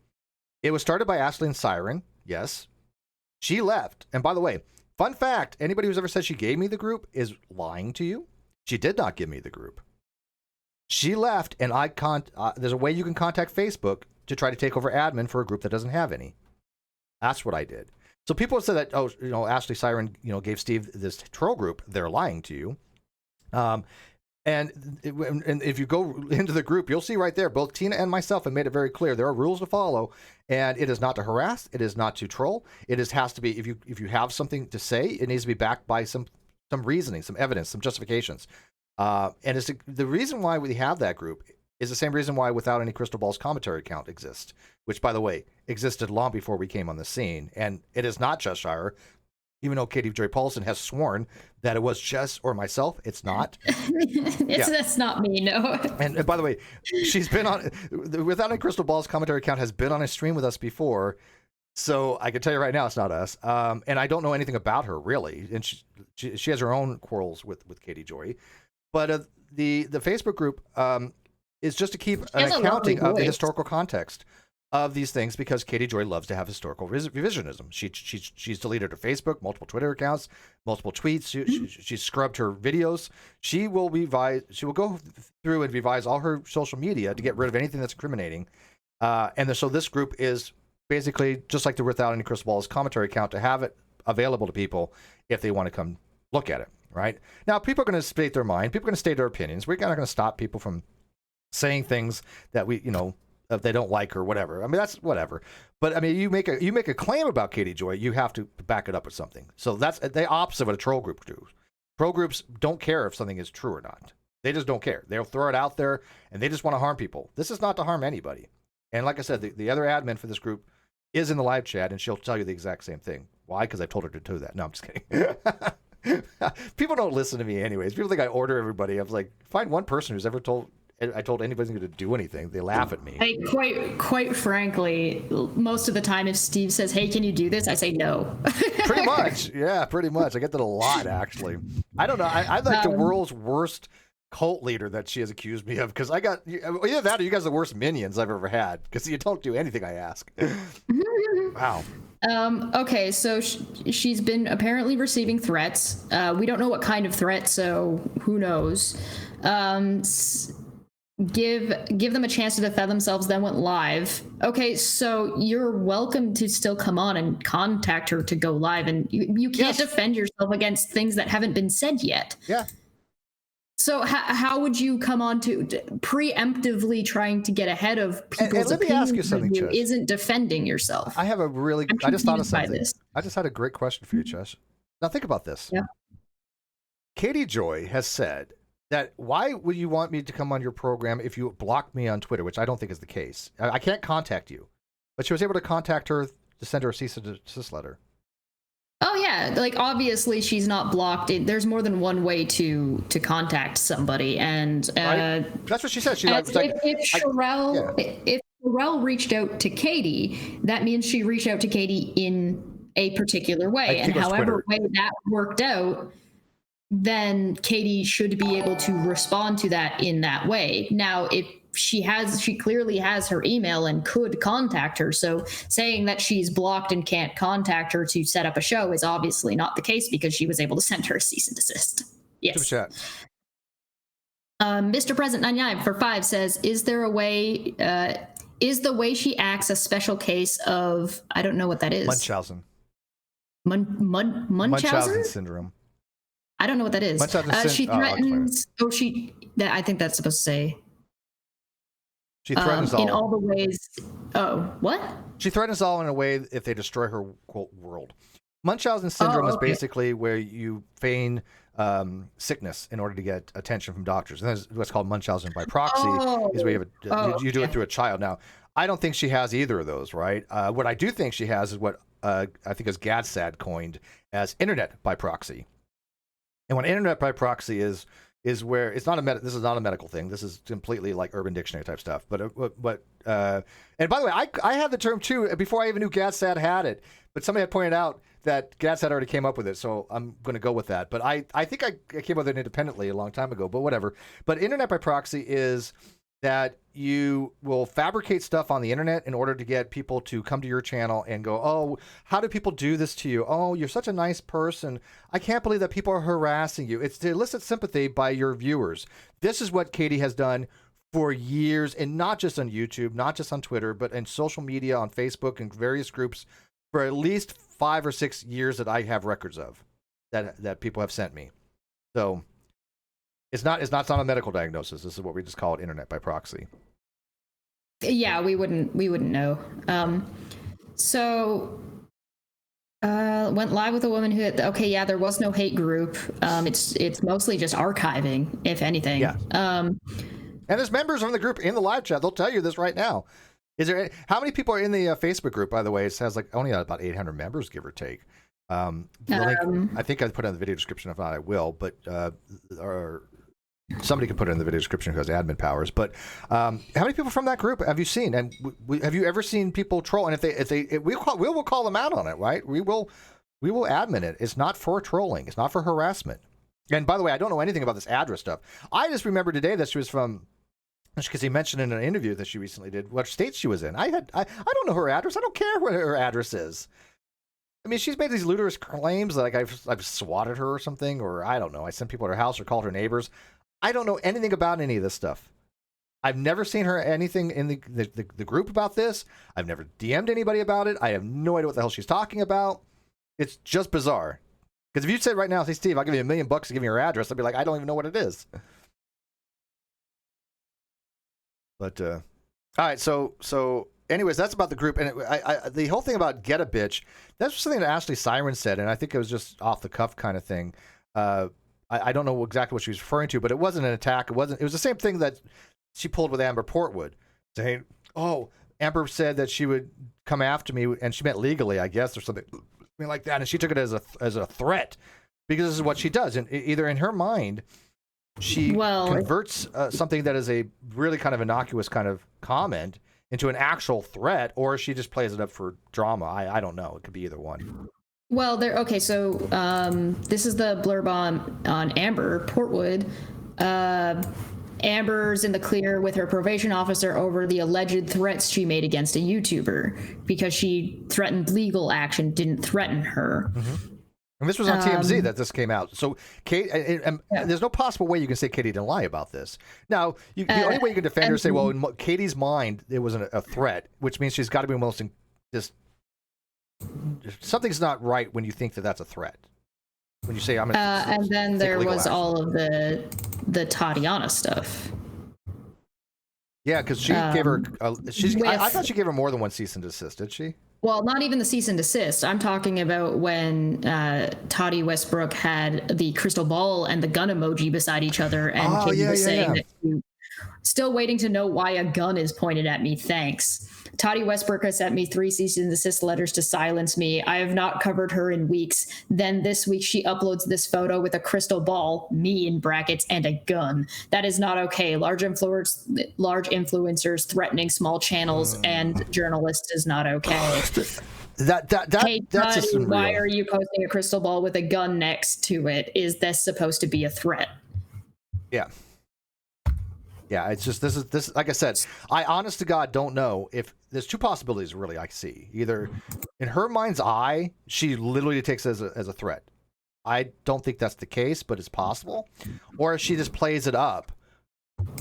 [SPEAKER 1] It was started by Ashley Siren. Yes. She left. And by the way, fun fact, anybody who's ever said she gave me the group is lying to you. She did not give me the group. She left, and there's a way you can contact Facebook to try to take over admin for a group that doesn't have any. That's what I did. So people said that, Ashley Siren, gave Steve this troll group. They're lying to you. And if you go into the group, you'll see right there, both Tina and myself have made it very clear. There are rules to follow, and it is not to harass. It is not to troll. It has to be, if you have something to say, it needs to be backed by some reasoning, some evidence, some justifications. And it's the reason why we have that group is the same reason why Without Any Crystal Balls commentary account exists, which, by the way, existed long before we came on the scene. And it is not just Shire, even though Katie Joy Paulson has sworn that it was Jess or myself. It's not.
[SPEAKER 2] That's not me, no.
[SPEAKER 1] And by the way, she's been on Without Any Crystal Balls commentary account has been on a stream with us before. So I can tell you right now, it's not us. And I don't know anything about her, really. And she has her own quarrels with Katie Joy. But the Facebook group is just to keep an accounting of the historical context of these things, because Katie Joy loves to have historical revisionism. She's deleted her Facebook, multiple Twitter accounts, multiple tweets. She scrubbed her videos. She will go through and revise all her social media to get rid of anything that's incriminating. So this group is basically just like the Without Any Crystal Balls commentary account, to have it available to people if they want to come look at it, right? Now, people are going to state their mind. People are going to state their opinions. We're not going to stop people from saying things that if they don't like or whatever. I mean, that's whatever. But I mean, you make a claim about Katie Joy, you have to back it up with something. So that's the opposite of what a troll group do. Troll groups don't care if something is true or not. They just don't care. They'll throw it out there, and they just want to harm people. This is not to harm anybody. And like I said, the other admin for this group is in the live chat, and she'll tell you the exact same thing. Why? Because I told her to do that. No, I'm just kidding. People don't listen to me anyways. People think I order everybody. I was like, find one person who's ever told anybody to do anything. They laugh at me.
[SPEAKER 2] Quite frankly, most of the time, if Steve says, "Hey, can you do this?" I say no.
[SPEAKER 1] Pretty much. Yeah, pretty much. I get that a lot, actually. I don't know. I'm like the
[SPEAKER 2] Um,
[SPEAKER 1] world's worst cult leader that she has accused me of, because I got either that or you guys are the worst minions I've ever had, because you don't do anything I ask. Wow.
[SPEAKER 2] Okay, so she's been apparently receiving threats. We don't know what kind of threat, so who knows. Give them a chance to defend themselves, then went live. Okay, so you're welcome to still come on and contact her to go live, and you can't defend yourself against things that haven't been said yet.
[SPEAKER 1] Yeah.
[SPEAKER 2] So how would you come on to preemptively trying to get ahead of people's
[SPEAKER 1] let me ask you
[SPEAKER 2] opinions
[SPEAKER 1] something, Chess.
[SPEAKER 2] isn't defending yourself?
[SPEAKER 1] I have a really.
[SPEAKER 2] I'm
[SPEAKER 1] I just thought of
[SPEAKER 2] confused by
[SPEAKER 1] something.
[SPEAKER 2] this.
[SPEAKER 1] I just had a great question for you, Chess. Now think about this.
[SPEAKER 2] Yeah.
[SPEAKER 1] Katie Joy has said that why would you want me to come on your program if you blocked me on Twitter, which I don't think is the case. I can't contact you, but she was able to contact her to send her a cease and desist letter.
[SPEAKER 2] Oh yeah, like obviously she's not blocked. There's more than one way to contact somebody, and
[SPEAKER 1] right? That's what she said. She
[SPEAKER 2] if Sharrell reached out to Katie, that means she reached out to Katie in a particular way, and however way that worked out, then Katie should be able to respond to that in that way. Now, if she clearly has her email and could contact her. So saying that she's blocked and can't contact her to set up a show is obviously not the case, because she was able to send her a cease and desist. Yes. Mr. Present 99 for 5 says, is there a way, is the way she acts a special case of, I don't know what that is.
[SPEAKER 1] Munchausen.
[SPEAKER 2] Munchausen
[SPEAKER 1] syndrome.
[SPEAKER 2] I don't know what that is. She threatens, I think that's supposed to say,
[SPEAKER 1] she threatens
[SPEAKER 2] in all the ways. Oh, what?
[SPEAKER 1] She threatens all in a way if they destroy her quote world. Munchausen syndrome is basically where you feign sickness in order to get attention from doctors, and that's what's called Munchausen by proxy. Is where you do it through a child. Now, I don't think she has either of those, right? What I do think she has is what I think is Gadsad coined as internet by proxy. And what internet by proxy is where it's not this is not a medical thing. This is completely like Urban Dictionary type stuff. But and by the way, I had the term too before I even knew Gadsad had it. But somebody had pointed out that Gadsad already came up with it, so I'm going to go with that. But I think I came up with it independently a long time ago. But whatever. But internet by proxy is that you will fabricate stuff on the internet in order to get people to come to your channel and go, oh, how do people do this to you? Oh, you're such a nice person. I can't believe that people are harassing you. It's to elicit sympathy by your viewers. This is what Katie has done for years, and not just on YouTube, not just on Twitter, but in social media, on Facebook and various groups for at least 5 or 6 years that I have records of that people have sent me. So it's not a medical diagnosis. This is what we just call it, internet by proxy.
[SPEAKER 2] Yeah, we wouldn't know. Went live with a woman who there was no hate group. It's mostly just archiving, if anything.
[SPEAKER 1] Yeah. And there's members from the group in the live chat. They'll tell you this right now. How many people are in the Facebook group, by the way? It says like only about 800 members, give or take. Link, I think I put it in the video description. If not, I will. But somebody can put it in the video description who has admin powers. But how many people from that group have you seen? And have you ever seen people troll? And we will call them out on it, right? We will admin it. It's not for trolling. It's not for harassment. And by the way, I don't know anything about this address stuff. I just remember today that she was from, because he mentioned in an interview that she recently did what state she was in. I don't know her address. I don't care what her address is. I mean, she's made these ludicrous claims like I've swatted her or something, or I don't know. I sent people to her house or called her neighbors. I don't know anything about any of this stuff. I've never seen her anything in the group about this. I've never DM'd anybody about it. I have no idea what the hell she's talking about. It's just bizarre. Because if you said right now, say, Steve, I'll give you $1 million to give me your address, I'd be like, I don't even know what it is. But all right, so anyways, that's about the group. And the whole thing about get a bitch, that's something that Ashley Siren said, and I think it was just off the cuff kind of thing. I don't know exactly what she was referring to, but it wasn't an attack. It was the same thing that she pulled with Amber Portwood, saying, oh, Amber said that she would come after me, and she meant legally, I guess, or something like that. And she took it as a threat, because this is what she does. And either in her mind, she converts something that is a really kind of innocuous kind of comment into an actual threat, or she just plays it up for drama. I don't know. It could be either one.
[SPEAKER 2] Well, there. Okay, so this is the blurb on Amber Portwood. Amber's in the clear with her probation officer over the alleged threats she made against a YouTuber because she threatened legal action, didn't threaten her.
[SPEAKER 1] And this was on TMZ that this came out. So, Kate, there's no possible way you can say Katie didn't lie about this. Now, the only way you can defend her is say, well, in Katie's mind, it was a threat, which means she's got to be almost just something's not right when you think that that's a threat. When you say I'm gonna
[SPEAKER 2] and then there was
[SPEAKER 1] action.
[SPEAKER 2] all of the Tatiana stuff.
[SPEAKER 1] Yeah, because she gave her. I thought she gave her more than one cease and desist. Did she?
[SPEAKER 2] Well, not even the cease and desist. I'm talking about when Toddy Westbrook had the crystal ball and the gun emoji beside each other, and Katie was saying that she, still waiting to know why a gun is pointed at me. Thanks. Toddy Westbrook has sent me 3 cease and desist letters to silence me. I have not covered her in weeks. Then this week she uploads this photo with a crystal ball, me in brackets, and a gun. That is not okay. Large influencers threatening small channels and journalists is not okay. Hey,
[SPEAKER 1] that's just unreal.
[SPEAKER 2] Why are you posting a crystal ball with a gun next to it? Is this supposed to be a threat?
[SPEAKER 1] Yeah. Yeah, it's just this like I said, I honest to God don't know if there's 2 possibilities really I see. Either in her mind's eye, she literally takes it as a threat. I don't think that's the case, but it's possible. Or she just plays it up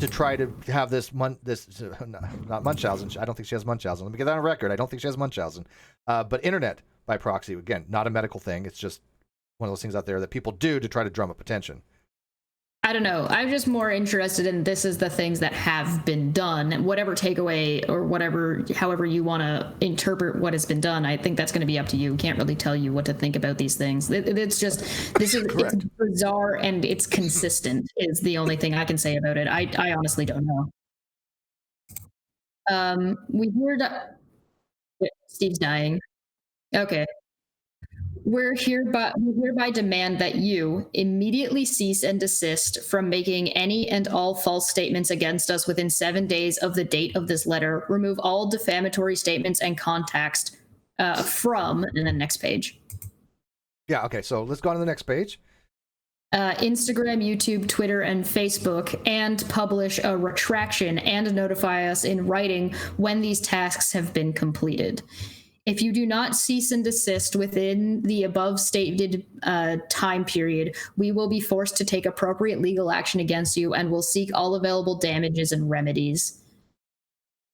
[SPEAKER 1] to try to have not Munchausen. I don't think she has Munchausen. Let me get that on record. I don't think she has Munchausen. But internet by proxy, again, not a medical thing. It's just one of those things out there that people do to try to drum up attention.
[SPEAKER 2] I don't know. I'm just more interested in this is the things that have been done. Whatever takeaway or however you want to interpret what has been done, I think that's going to be up to you. Can't really tell you what to think about these things. It's just, it's bizarre and it's consistent is the only thing I can say about it. I honestly don't know. We heard Steve's dying. Okay. We hereby demand that you immediately cease and desist from making any and all false statements against us within 7 days of the date of this letter. Remove all defamatory statements and context from, and then next page.
[SPEAKER 1] Yeah, okay, so let's go on to the next page.
[SPEAKER 2] Instagram, YouTube, Twitter, and Facebook, and publish a retraction and notify us in writing when these tasks have been completed. If you do not cease and desist within the above stated time period, we will be forced to take appropriate legal action against you and will seek all available damages and remedies.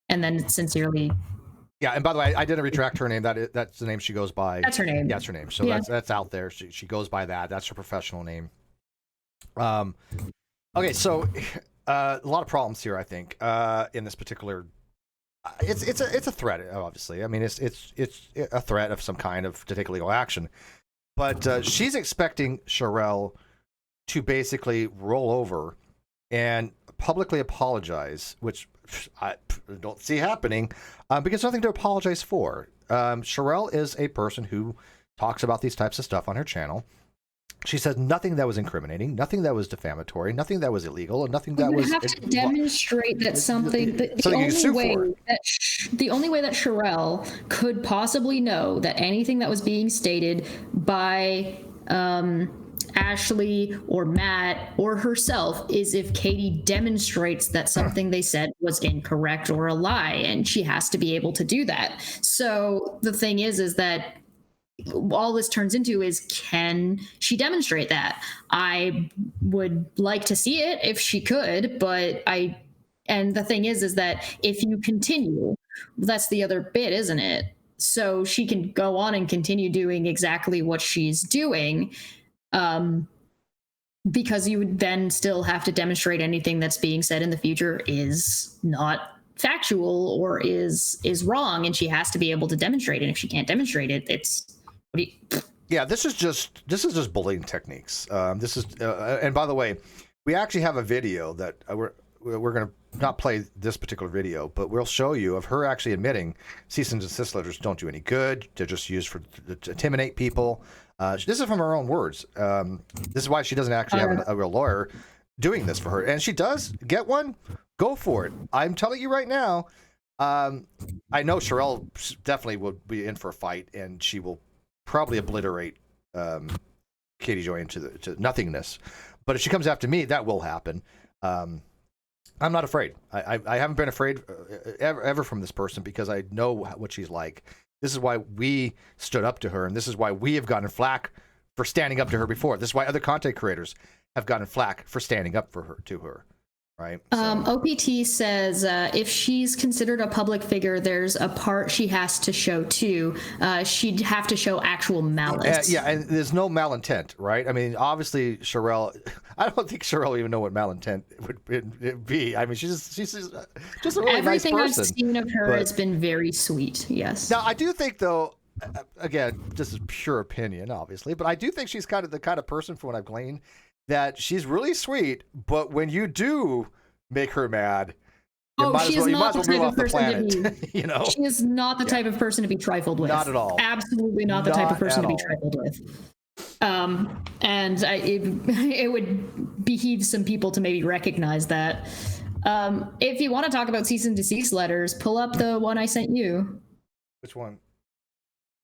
[SPEAKER 2] And then sincerely.
[SPEAKER 1] Yeah, and by the way, I didn't retract her name. That's the name she goes by.
[SPEAKER 2] That's her name.
[SPEAKER 1] Yeah, that's her name. So yeah. that's out there. She goes by that. That's her professional name. Okay, so a lot of problems here, I think, in this particular. It's a threat, obviously. I mean, it's a threat of some kind to take legal action, but she's expecting Sharrell to basically roll over and publicly apologize, which I don't see happening because there's nothing to apologize for. Sharrell is a person who talks about these types of stuff on her channel. She says nothing that was incriminating, nothing that was defamatory, nothing that was illegal, and nothing that was.
[SPEAKER 2] You have to demonstrate that something. The only way that Sharrell could possibly know that anything that was being stated by Ashley or Matt or herself is if Katie demonstrates that something they said was incorrect or a lie, and she has to be able to do that. So the thing is that. All this turns into is, can she demonstrate that? I would like to see it if she could, and the thing is that if you continue, that's the other bit, isn't it? So she can go on and continue doing exactly what she's doing, because you would then still have to demonstrate anything that's being said in the future is not factual or is wrong, and she has to be able to demonstrate it. If she can't demonstrate it,
[SPEAKER 1] yeah, this is just bullying techniques. This is, and by the way, we actually have a video that we're going to not play this particular video, but we'll show you of her actually admitting cease and desist letters don't do any good. They're just used to intimidate people. This is from her own words. This is why she doesn't actually have a real lawyer doing this for her, and she does get one. Go for it. I'm telling you right now. I know Sharrell definitely will be in for a fight, and she will probably obliterate Katie Joy to nothingness. But if she comes after me, that will happen. I'm not afraid. I haven't been afraid ever from this person because I know what she's like. This is why we stood up to her, and this is why we have gotten flack for standing up to her before. This is why other content creators have gotten flack for standing up to her. Right. So.
[SPEAKER 2] OPT says if she's considered a public figure, there's a part she has to show too. She'd have to show actual malice.
[SPEAKER 1] Yeah, and there's no malintent, right? I mean, obviously, Sharrell. I don't think Sharrell even know what malintent would be. I mean, she's just a really nice person.
[SPEAKER 2] Everything I've seen of her has been very sweet. Yes.
[SPEAKER 1] Now, I do think, though, again, this is pure opinion, obviously, but I do think she's kind of the kind of person, from what I've gleaned, that she's really sweet, but when you do make her mad, you might as well move off the planet. You know,
[SPEAKER 2] she is not the type of person to be trifled with.
[SPEAKER 1] Not at all.
[SPEAKER 2] Absolutely not the type of person to be trifled with. And it would behoove some people to maybe recognize that. If you want to talk about cease and desist letters, pull up the one I sent you.
[SPEAKER 1] Which one?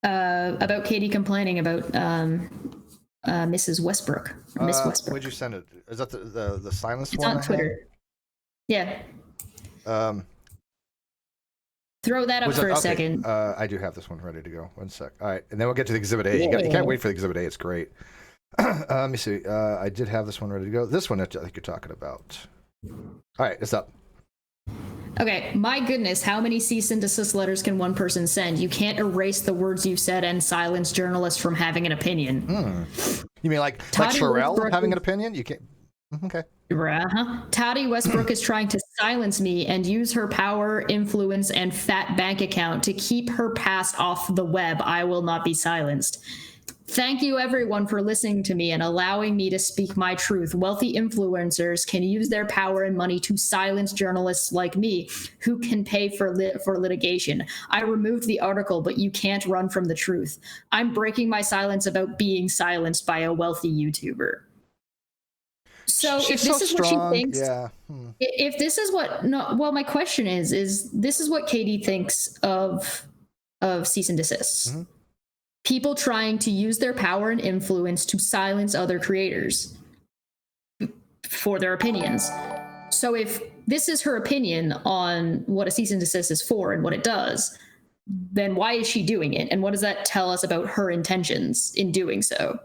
[SPEAKER 2] About Katie complaining about Mrs. Westbrook. Miss Westbrook.
[SPEAKER 1] Where'd you send it? Is that the silenced
[SPEAKER 2] it's
[SPEAKER 1] one?
[SPEAKER 2] It's on Twitter. Yeah. Throw that up for a second.
[SPEAKER 1] I do have this one ready to go. One sec. All right, and then we'll get to the Exhibit A. You can't wait for the Exhibit A. It's great. Let me see. I did have this one ready to go. This one that I think you're talking about. All right, it's up.
[SPEAKER 2] Okay, my goodness, how many cease and desist letters can one person send? You can't erase the words you said and silence journalists from having an opinion.
[SPEAKER 1] You mean like Sharrell having an opinion? You can't. Okay.
[SPEAKER 2] Toddy Westbrook is trying to silence me and use her power, influence, and fat bank account to keep her past off the web. I will not be silenced. Thank you, everyone, for listening to me and allowing me to speak my truth. Wealthy influencers can use their power and money to silence journalists like me who can pay for litigation. I removed the article, but you can't run from the truth. I'm breaking my silence about being silenced by a wealthy YouTuber. So if this is what she thinks, if this is what, my question is this is what Katie thinks of cease and desists. Mm-hmm. People trying to use their power and influence to silence other creators for their opinions. So if this is her opinion on what a cease and desist is for and what it does, then why is she doing it? And what does that tell us about her intentions in doing so?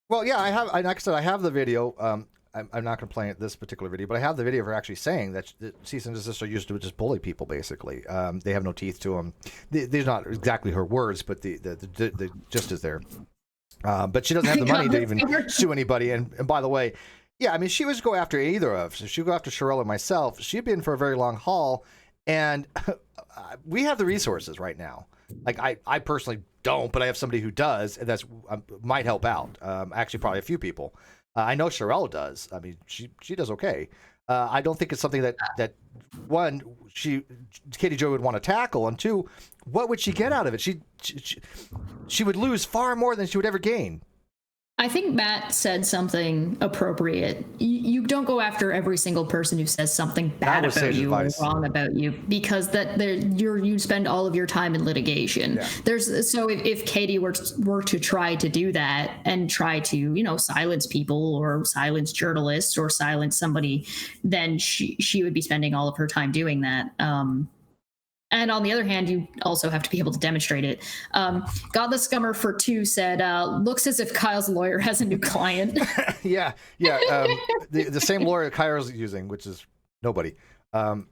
[SPEAKER 1] Well, yeah, like I said, I have the video. I'm not going to play it this particular video, but I have the video of her actually saying that cease and desist are used to just bully people, basically. They have no teeth to them. These are not exactly her words, but the gist is there. But she doesn't have the money to even sue anybody. And by the way, yeah, I mean, she was go after either of us. If she would go after Sharrell or myself, she'd be in for a very long haul. And we have the resources right now. Like, I personally don't, but I have somebody who does, and that's might help out. Actually, probably a few people. I know Sharrell does. I mean, she does okay. I don't think it's something that one, Katie Joy would want to tackle, and two, what would she get out of it? She would lose far more than she would ever gain.
[SPEAKER 2] I think Matt said something appropriate. You don't go after every single person who says something bad about you or wrong about you, because you spend all of your time in litigation. Yeah. So if Katie were to try to do that and try to silence people or silence journalists or silence somebody, then she would be spending all of her time doing that. And on the other hand, you also have to be able to demonstrate it. Godless Scummer for 2 said, looks as if Kyle's lawyer has a new client.
[SPEAKER 1] Yeah. The same lawyer Kyle's using, which is nobody. All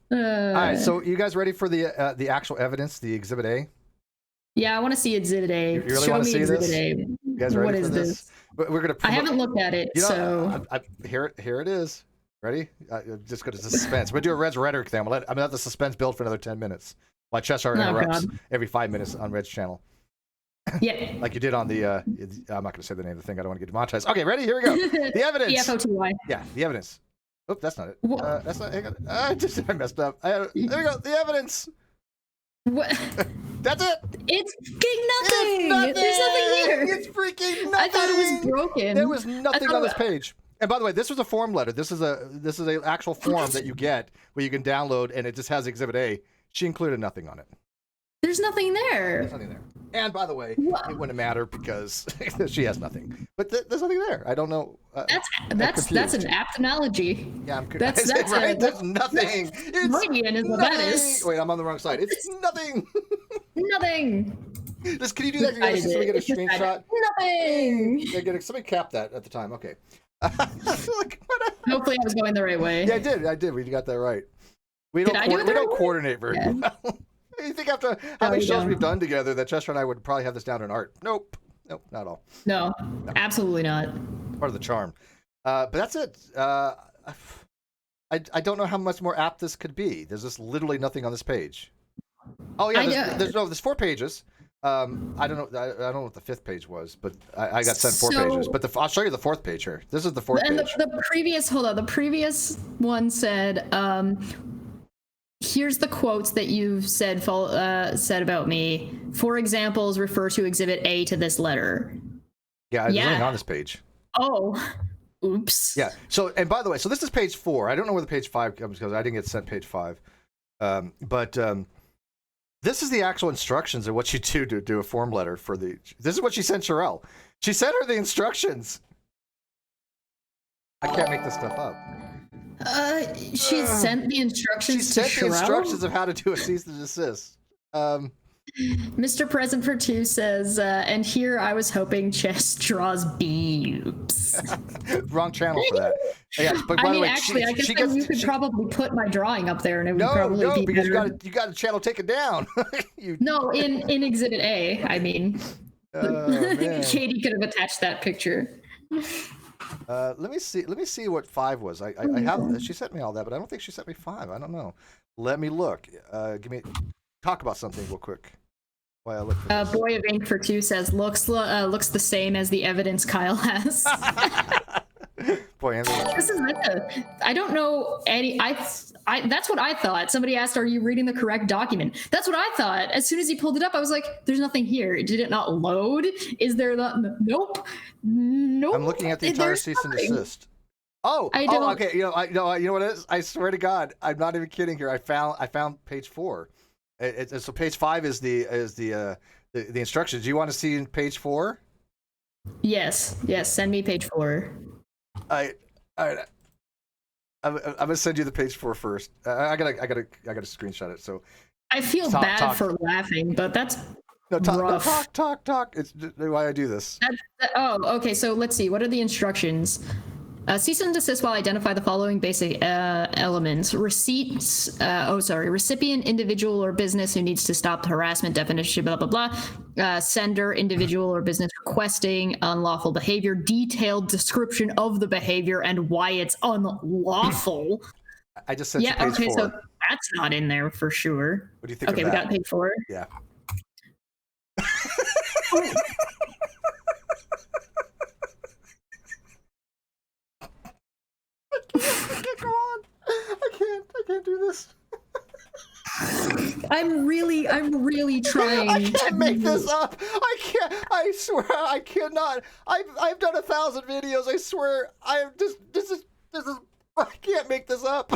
[SPEAKER 1] right, so you guys ready for the actual evidence, the Exhibit A?
[SPEAKER 2] Yeah, I want to see Exhibit A.
[SPEAKER 1] You really want to see
[SPEAKER 2] Exhibit
[SPEAKER 1] this?
[SPEAKER 2] A.
[SPEAKER 1] You guys ready for this? We're gonna.
[SPEAKER 2] I haven't looked at it, so
[SPEAKER 1] here it is. Ready? Just go to suspense. We'll do a Red's rhetoric thing. I'm gonna let the suspense build for another 10 minutes. While Cheshire interrupts every 5 minutes on Red's channel.
[SPEAKER 2] Yeah.
[SPEAKER 1] Like you did on the, I'm not going to say the name of the thing. I don't want to get demonetized. Okay, ready? Here we go. The evidence.
[SPEAKER 2] EFOTY.
[SPEAKER 1] Yeah, the evidence. Oop, that's not it. That's not, I messed up. There we go. The evidence.
[SPEAKER 2] What?
[SPEAKER 1] That's it.
[SPEAKER 2] It's nothing. There's nothing here.
[SPEAKER 1] It's freaking nothing.
[SPEAKER 2] I thought it was broken.
[SPEAKER 1] There was nothing on this page. And by the way, this was a form letter. This is a actual form that you get where you can download, and it just has Exhibit A. She included nothing on it.
[SPEAKER 2] There's nothing there.
[SPEAKER 1] There's nothing there. And by the way,
[SPEAKER 2] What?
[SPEAKER 1] it wouldn't matter because she has nothing. But there's nothing there. I don't know.
[SPEAKER 2] That's an apt analogy.
[SPEAKER 1] Yeah, I'm
[SPEAKER 2] That's
[SPEAKER 1] right. There's nothing. It's
[SPEAKER 2] Freudian is what that is.
[SPEAKER 1] Wait, I'm on the wrong side. It's nothing.
[SPEAKER 2] Nothing.
[SPEAKER 1] Just can you do that? You gotta see somebody get a screenshot.
[SPEAKER 2] Nothing.
[SPEAKER 1] Yeah, somebody cap that at the time. Okay. Like,
[SPEAKER 2] Hopefully, I was going the right way.
[SPEAKER 1] Yeah, I did. We got that right. We
[SPEAKER 2] Did I do it the right way?
[SPEAKER 1] coordinate very
[SPEAKER 2] Yeah.
[SPEAKER 1] well. You think after how many shows we've done together that Chester and I would probably have this down in art? Nope, not at all.
[SPEAKER 2] No, absolutely not.
[SPEAKER 1] Part of the charm. But that's it. I don't know how much more apt this could be. There's just literally nothing on this page. Oh yeah, there's 4 pages. I don't know what the 5th page was, but I got sent 4 pages. But I'll show you the 4th page here. This is the 4th page.
[SPEAKER 2] The previous one said, here's the quotes that you've said about me. For examples, refer to Exhibit A to this letter.
[SPEAKER 1] Yeah, it's only on this page.
[SPEAKER 2] Oh, oops.
[SPEAKER 1] Yeah. So, and by the way, so this is page 4. I don't know where the page 5 comes because I didn't get sent page 5. But this is the actual instructions of what you do to do a form letter for the. This is what she sent Sharrell. She sent her the instructions. I can't make this stuff up.
[SPEAKER 2] She sent the instructions.
[SPEAKER 1] She sent
[SPEAKER 2] to
[SPEAKER 1] the
[SPEAKER 2] Sharrell?
[SPEAKER 1] instructions of how to do a cease and desist.
[SPEAKER 2] Mr. Present for 2 says, and here I was hoping Chess draws boobs.
[SPEAKER 1] Wrong channel for that. Yeah, but by the way,
[SPEAKER 2] actually, I guess you could probably put my drawing up there, and it would probably be
[SPEAKER 1] because
[SPEAKER 2] better.
[SPEAKER 1] you got to channel take it down.
[SPEAKER 2] No, in Exhibit A. I mean, Katie could have attached that picture.
[SPEAKER 1] Let me see what 5 was. I have. She sent me all that, but I don't think she sent me 5. I don't know. Let me look. Talk about something real quick. While I look for this.
[SPEAKER 2] Boy of Ink for 2 says looks the same as the evidence Kyle has.
[SPEAKER 1] Boy,
[SPEAKER 2] This is I don't know any. That's what I thought. Somebody asked, "Are you reading the correct document?" That's what I thought. As soon as he pulled it up, I was like, "There's nothing here. Did it not load? Is there not? Nope.
[SPEAKER 1] I'm looking at the entire cease and desist. Oh, okay. You know what it is? I swear to God, I'm not even kidding here. I found page 4. So page 5 is the instructions. Do you want to see in page 4?
[SPEAKER 2] Yes. Send me page 4.
[SPEAKER 1] I'm gonna send you the page 4 first. I gotta screenshot it. So
[SPEAKER 2] I feel bad for laughing, but that's rough.
[SPEAKER 1] Talk. It's why I do this.
[SPEAKER 2] Okay. So let's see. What are the instructions? Cease and desist while identify the following basic elements. Recipient, individual or business who needs to stop the harassment, definition, blah, blah, blah. Sender, individual or business requesting unlawful behavior, detailed description of the behavior and why it's unlawful.
[SPEAKER 1] I just sent you page 4.
[SPEAKER 2] So that's not in there for sure.
[SPEAKER 1] What do you think of that?
[SPEAKER 2] Okay, we got page 4.
[SPEAKER 1] Yeah. Go on. I can't do this.
[SPEAKER 2] I'm really trying.
[SPEAKER 1] I can't make this up. I swear I cannot. I've done 1,000 videos. I swear this is I can't make this up.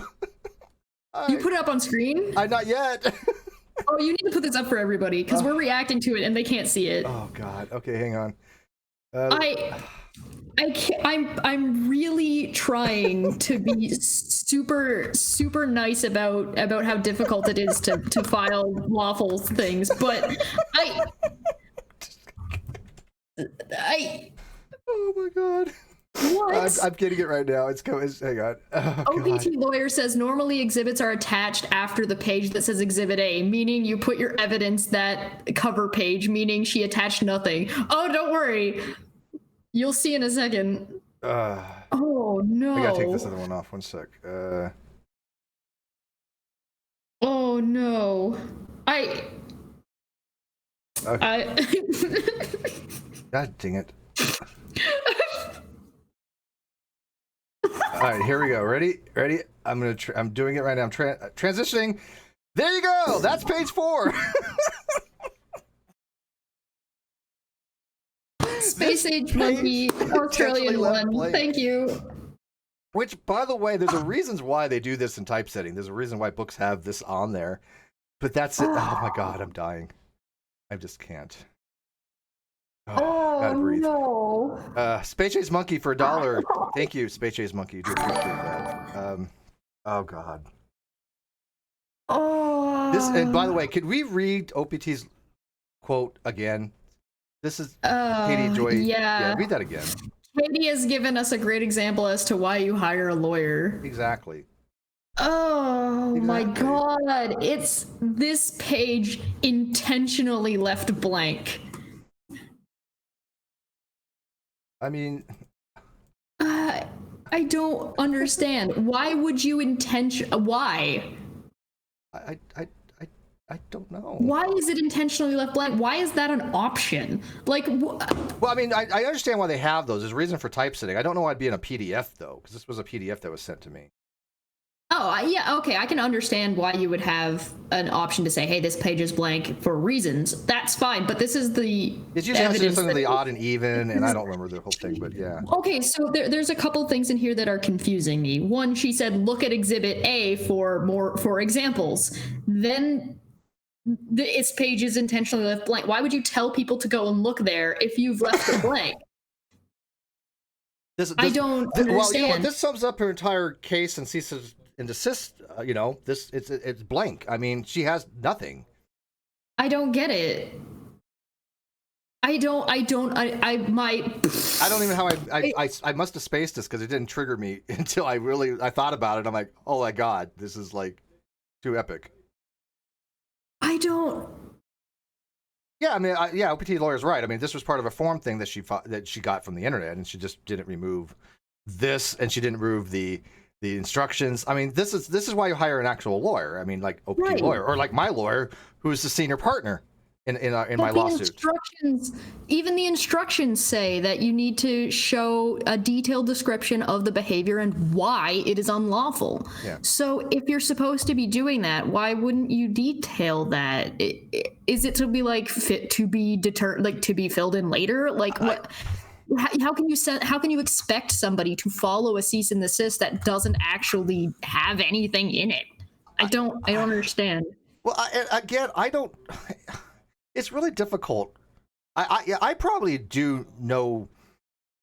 [SPEAKER 2] You put it up on screen?
[SPEAKER 1] Not yet.
[SPEAKER 2] Oh, you need to put this up for everybody because we're reacting to it and they can't see it.
[SPEAKER 1] Oh God. Okay, hang on.
[SPEAKER 2] I'm really trying to be super nice about how difficult it is to file lawful things, but
[SPEAKER 1] oh my God.
[SPEAKER 2] What?
[SPEAKER 1] I'm getting it right now. Hang on. Oh,
[SPEAKER 2] OPT lawyer says normally exhibits are attached after the page that says Exhibit A, meaning you put your evidence that cover page, meaning she attached nothing. Oh, don't worry. You'll see in a second. Oh no!
[SPEAKER 1] I gotta take this other one off. 1 sec.
[SPEAKER 2] Oh no!
[SPEAKER 1] God dang it! All right, here we go. Ready? I'm doing it right now. I'm transitioning. There you go. That's page 4.
[SPEAKER 2] Space Age Monkey, Australian one. Thank you.
[SPEAKER 1] Which, by the way, there's a reasons why they do this in typesetting. There's a reason why books have this on there. But that's it. Oh my God, I'm dying. I just can't. Gotta breathe.
[SPEAKER 2] no.
[SPEAKER 1] Space Chase Monkey for $1. Thank you, Space Chase Monkey. Do appreciate that. Oh God. This, and by the way, could we read OPT's quote again? This is Katie Joy. Yeah, read that again.
[SPEAKER 2] Katie has given us a great example as to why you hire a lawyer.
[SPEAKER 1] Exactly.
[SPEAKER 2] Oh my God. It's this page intentionally left blank.
[SPEAKER 1] I mean,
[SPEAKER 2] I don't understand. Why would you why?
[SPEAKER 1] I don't know.
[SPEAKER 2] Why is it intentionally left blank? Why is that an option? Like,
[SPEAKER 1] well, I mean, I understand why they have those. There's a reason for typesetting. I don't know why it'd be in a PDF though, because this was a PDF that was sent to me.
[SPEAKER 2] Oh, yeah, okay. I can understand why you would have an option to say, hey, this page is blank for reasons. That's fine, but this is the
[SPEAKER 1] It's usually has to do something with the odd and even, and I don't remember the whole thing, but yeah.
[SPEAKER 2] Okay, so there's a couple things in here that are confusing me. One, she said, look at Exhibit A for examples. Then its page is intentionally left blank. Why would you tell people to go and look there if you've left it blank? I don't understand.
[SPEAKER 1] Well, you know what, this sums up her entire case and cease and desist. You know, it's blank. I mean, she has nothing.
[SPEAKER 2] I don't get it. I don't even know
[SPEAKER 1] how I must have spaced this because it didn't trigger me until I thought about it. I'm like, oh my God, this is like too epic.
[SPEAKER 2] I don't.
[SPEAKER 1] Yeah, I mean, OPT lawyer's right. I mean, this was part of a form thing that she got from the internet, and she just didn't remove this, and she didn't remove the instructions. I mean, this is why you hire an actual lawyer. I mean, like OPT lawyer, or like my lawyer, who's the senior partner in my lawsuit.
[SPEAKER 2] Even the instructions say that you need to show a detailed description of the behavior and why it is unlawful.
[SPEAKER 1] Yeah.
[SPEAKER 2] So if you're supposed to be doing that, why wouldn't you detail that? Is it to be like to be filled in later? Like what? How can you expect somebody to follow a cease and desist that doesn't actually have anything in it? I don't understand.
[SPEAKER 1] Well, I don't. It's really difficult. I probably do know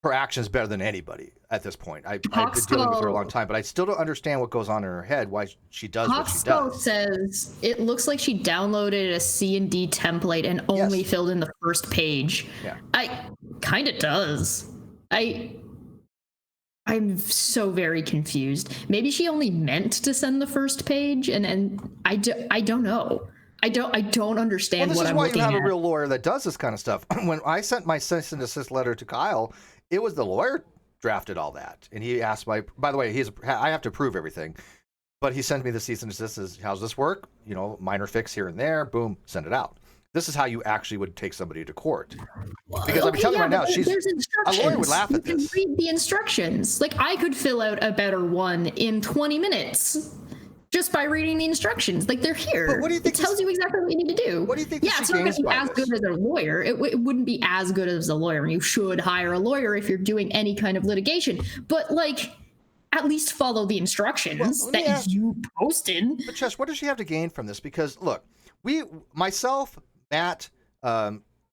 [SPEAKER 1] her actions better than anybody at this point. I've been dealing with her a long time, but I still don't understand what goes on in her head, why she does what she does.
[SPEAKER 2] Says it looks like she downloaded a C&D template and only filled in the first page.
[SPEAKER 1] Yeah.
[SPEAKER 2] I kind of does. I'm so very confused. Maybe she only meant to send the first page, and I don't know. I don't understand what I'm looking at. This is why you have
[SPEAKER 1] a real lawyer that does this kind of stuff. When I sent my cease and desist letter to Kyle, it was the lawyer drafted all that, and he asked by the way, I have to approve everything, but he sent me the cease and desist. How's this work? You know, minor fix here and there. Boom, send it out. This is how you actually would take somebody to court. Because I'm telling you right now, a lawyer would laugh at this.
[SPEAKER 2] You can read the instructions. Like, I could fill out a better one in 20 minutes. Just by reading the instructions, like they're here.
[SPEAKER 1] But what do you think?
[SPEAKER 2] It tells you exactly what you need to do.
[SPEAKER 1] What do you think?
[SPEAKER 2] Yeah, it's not going to be as good as a lawyer. It wouldn't be as good as a lawyer. And you should hire a lawyer if you're doing any kind of litigation. But like, at least follow the instructions that you posted.
[SPEAKER 1] But Chess, what does she have to gain from this? Because look, myself, Matt,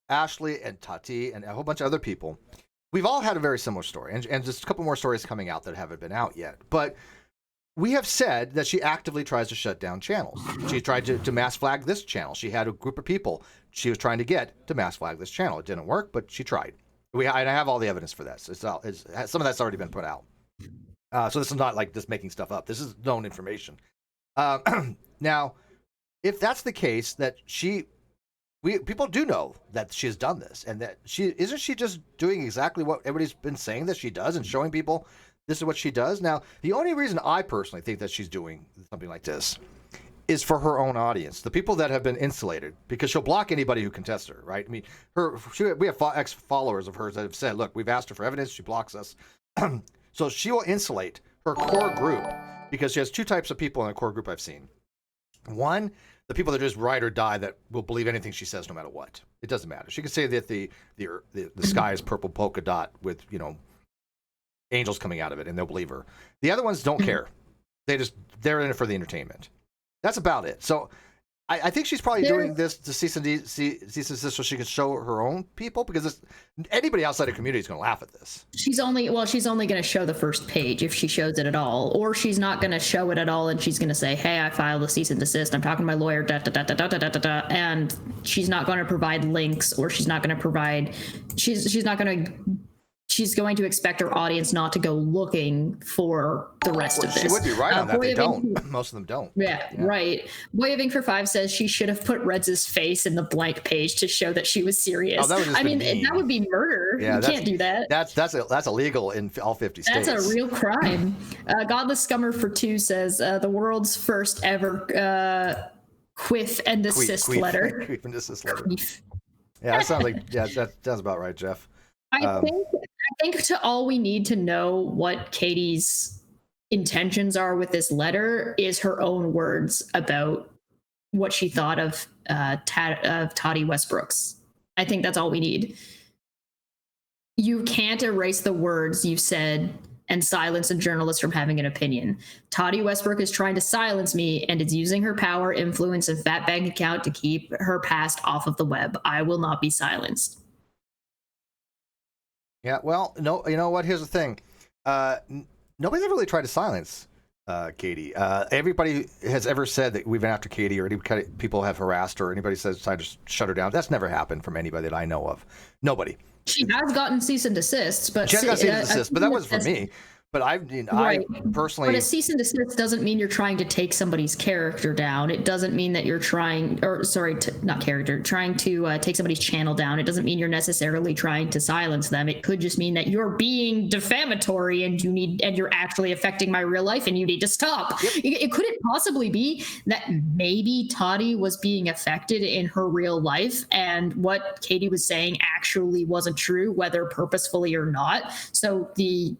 [SPEAKER 1] Ashley, and Tati, and a whole bunch of other people, we've all had a very similar story, and just a couple more stories coming out that haven't been out yet, but. We have said that she actively tries to shut down channels. She tried to mass flag this channel. She had a group of people she was trying to get to mass flag this channel. It didn't work, but she tried. I have all the evidence for this. Some of that's already been put out. So this is not like just making stuff up. This is known information. Now, if that's the case, that people do know that she has done this, and that isn't she just doing exactly what everybody's been saying that she does and showing people. This is what she does. Now, the only reason I personally think that she's doing something like this is for her own audience, the people that have been insulated, because she'll block anybody who contests her, right? I mean, we have ex-followers of hers that have said, look, we've asked her for evidence, she blocks us. So she will insulate her core group, because she has two types of people in the core group I've seen. One, the people that just ride or die, that will believe anything she says no matter what. It doesn't matter. She can say that the sky is purple polka dot with, angels coming out of it, and they'll believe her. The other ones don't care. They're in it for the entertainment. That's about it. So I think she's probably doing this to cease and desist so she can show her own people, because anybody outside the community is going to laugh at this.
[SPEAKER 2] She's only going to show the first page if she shows it at all, or she's not going to show it at all, and she's going to say, "Hey, I filed a cease and desist. I'm talking to my lawyer." Da da da da da da da da. And she's not going to provide links, or she's not going to provide. She's going to expect her audience not to go looking for the rest of this.
[SPEAKER 1] She would be right on that. They don't. Most of them don't.
[SPEAKER 2] Yeah, right. Boyaving for 5 says she should have put Reds' face in the blank page to show that she was serious.
[SPEAKER 1] Oh, that would
[SPEAKER 2] that would be murder. Yeah, you can't do that.
[SPEAKER 1] That's illegal in all 50 states.
[SPEAKER 2] That's a real crime. Godless Scummer for 2 says the world's first ever quiff and desist letter.
[SPEAKER 1] Quiff and desist letter. Yeah, that sounds like that sounds about right, Jeff.
[SPEAKER 2] I think to all we need to know what Katie's intentions are with this letter is her own words about what she thought of Toddy Westbrooks. I think that's all we need. You can't erase the words you said and silence a journalist from having an opinion. Toddy Westbrook is trying to silence me and is using her power, influence, and fat bank account to keep her past off of the web. I will not be silenced.
[SPEAKER 1] Yeah, well, no, you know what? Here's the thing. Nobody's ever really tried to silence Katie. Everybody has ever said that we've been after Katie, or people have harassed her, or anybody says tried to shut her down. That's never happened from anybody that I know of. Nobody.
[SPEAKER 2] She has gotten cease and desists, but
[SPEAKER 1] she has gotten cease and desist, but that was for me. But I personally.
[SPEAKER 2] But a cease and desist doesn't mean you're trying to take somebody's character down. It doesn't mean that you're trying to take somebody's channel down. It doesn't mean you're necessarily trying to silence them. It could just mean that you're being defamatory and you're actually affecting my real life and you need to stop. Yep. It couldn't possibly be that maybe Toddy was being affected in her real life and what Katie was saying actually wasn't true, whether purposefully or not. So the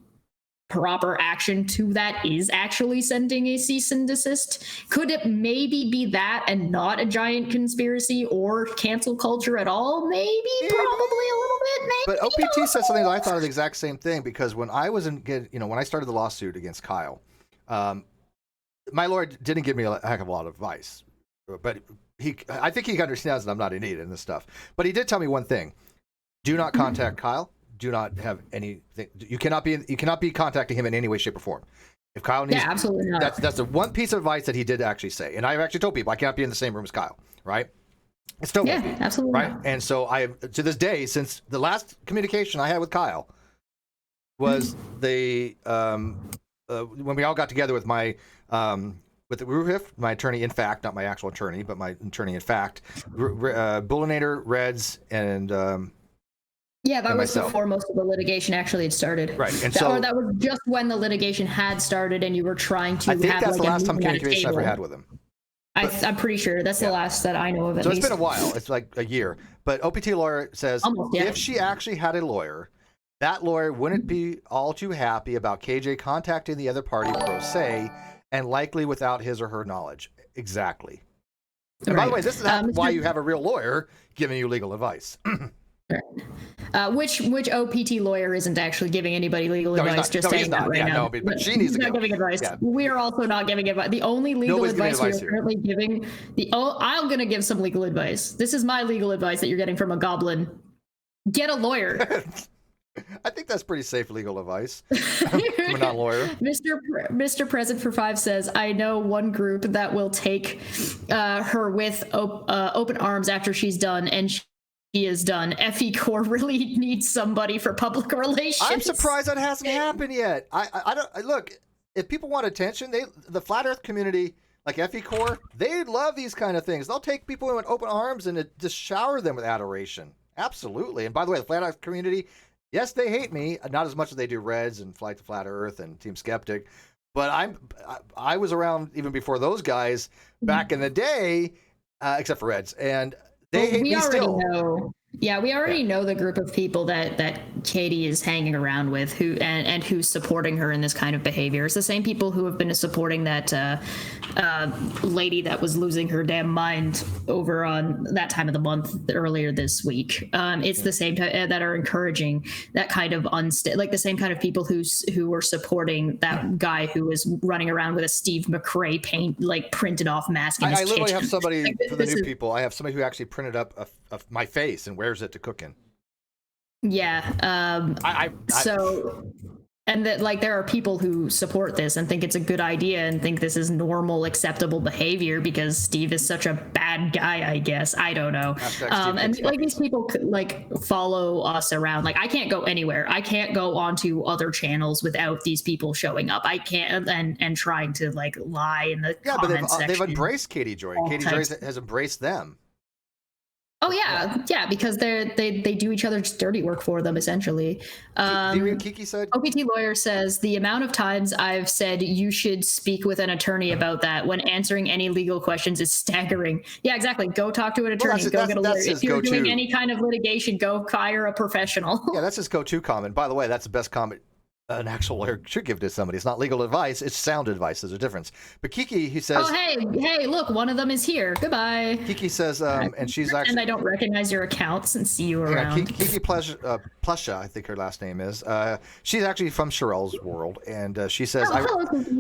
[SPEAKER 2] proper action to that is actually sending a cease and desist. Could it maybe be that and not a giant conspiracy or cancel culture at all? Maybe, probably a little bit. Maybe.
[SPEAKER 1] But OPT said something that I thought of the exact same thing, because when I was when I started the lawsuit against Kyle, my lawyer didn't give me a heck of a lot of advice, but I think he understands that I'm not an idiot in this stuff. But he did tell me one thing: do not contact Kyle. Do not have anything. You cannot be contacting him in any way, shape, or form. If Kyle needs,
[SPEAKER 2] absolutely not.
[SPEAKER 1] That's the one piece of advice that he did actually say. And I've actually told people I cannot be in the same room as Kyle. Right? It still won't be.
[SPEAKER 2] Absolutely.
[SPEAKER 1] Right?
[SPEAKER 2] Not.
[SPEAKER 1] And so I, to this day, since the last communication I had with Kyle was when we all got together with my with the Ruhif, my attorney in fact, not my actual attorney, but my attorney in fact, Bullinator, Reds, and
[SPEAKER 2] yeah, that was before most of the litigation actually had started.
[SPEAKER 1] Right, and
[SPEAKER 2] that was just when the litigation had started, and you were trying to.
[SPEAKER 1] I think that's the last time communication I ever had with him.
[SPEAKER 2] I'm pretty sure that's the last that I know of.
[SPEAKER 1] So it's been a while. It's like a year. But OPT lawyer says if she actually had a lawyer, that lawyer wouldn't be all too happy about KJ contacting the other party pro se, and likely without his or her knowledge. Exactly. And by the way, this is why you have a real lawyer giving you legal advice.
[SPEAKER 2] Which OPT lawyer isn't actually giving anybody legal advice? Just saying that right now.
[SPEAKER 1] No, but she needs to
[SPEAKER 2] not giving advice. Yeah. We are also not giving advice. The only legal advice we are currently giving. I'm going to give some legal advice. This is my legal advice that you're getting from a goblin. Get a lawyer.
[SPEAKER 1] I think that's pretty safe legal advice from a non-lawyer.
[SPEAKER 2] Mr. Present for 5 says, I know one group that will take her with open arms after she's done, and she is done. FE Corps really needs somebody for public relations.
[SPEAKER 1] I'm surprised that hasn't happened yet. I don't look. If people want attention, the flat Earth community, like FE Corps, they love these kind of things. They'll take people in with open arms and just shower them with adoration. Absolutely. And by the way, the flat Earth community, yes, they hate me, not as much as they do Reds and Flight to Flat Earth and Team Skeptic, but I was around even before those guys back in the day, except for Reds, and they hate me still.
[SPEAKER 2] Yeah, we already know the group of people that Katie is hanging around with, who and who's supporting her in this kind of behavior. It's the same people who have been supporting that lady that was losing her damn mind over on that time of the month earlier this week. It's the same that are encouraging that kind of like the same kind of people who were supporting that guy who was running around with a Steve McRae printed off mask in his
[SPEAKER 1] I literally
[SPEAKER 2] kitchen.
[SPEAKER 1] have somebody
[SPEAKER 2] Like,
[SPEAKER 1] for the new people. I have somebody who actually printed up my face and wears it to cook in.
[SPEAKER 2] Yeah. So, and that like there are people who support this and think it's a good idea and think this is normal, acceptable behavior because Steve is such a bad guy, I guess. I don't know. And like these people like follow us around. Like I can't go anywhere. I can't go onto other channels without these people showing up. I can't and trying to like lie in the comment section.
[SPEAKER 1] They've embraced Katie Joy. Katie Joy has embraced them.
[SPEAKER 2] Oh yeah, because they do each other's dirty work for them essentially.
[SPEAKER 1] Do you read what Kiki said?
[SPEAKER 2] OPT lawyer says the amount of times I've said you should speak with an attorney about that when answering any legal questions is staggering. Yeah, exactly. Go talk to an attorney. Go get a lawyer. If you're doing any kind of litigation, go hire a professional.
[SPEAKER 1] Yeah, that's his go-to comment. By the way, that's the best comment an actual lawyer should give to somebody. It's not legal advice, it's sound advice. There's a difference. But Kiki, he says,
[SPEAKER 2] oh hey, look, one of them is here. Goodbye.
[SPEAKER 1] Kiki says, and she's actually,
[SPEAKER 2] and I don't recognize your accounts and see you around.
[SPEAKER 1] Kiki Plusha, I think her last name is. She's actually from Sharrell's world, and she says,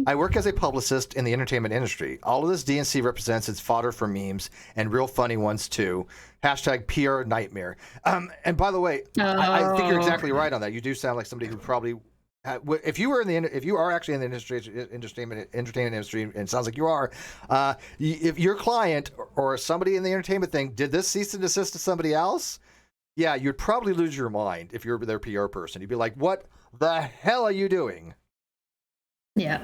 [SPEAKER 1] I work as a publicist in the entertainment industry. All of this DNC represents its fodder for memes and real funny ones too. Hashtag PR nightmare. And by the way, I think you're exactly right on that. You do sound like somebody who probably, if you are actually in the entertainment industry, and it sounds like you are, if your client or somebody in the entertainment thing did this cease and desist to somebody else, yeah, you'd probably lose your mind if you're their PR person. You'd be like, what the hell are you doing?
[SPEAKER 2] Yeah.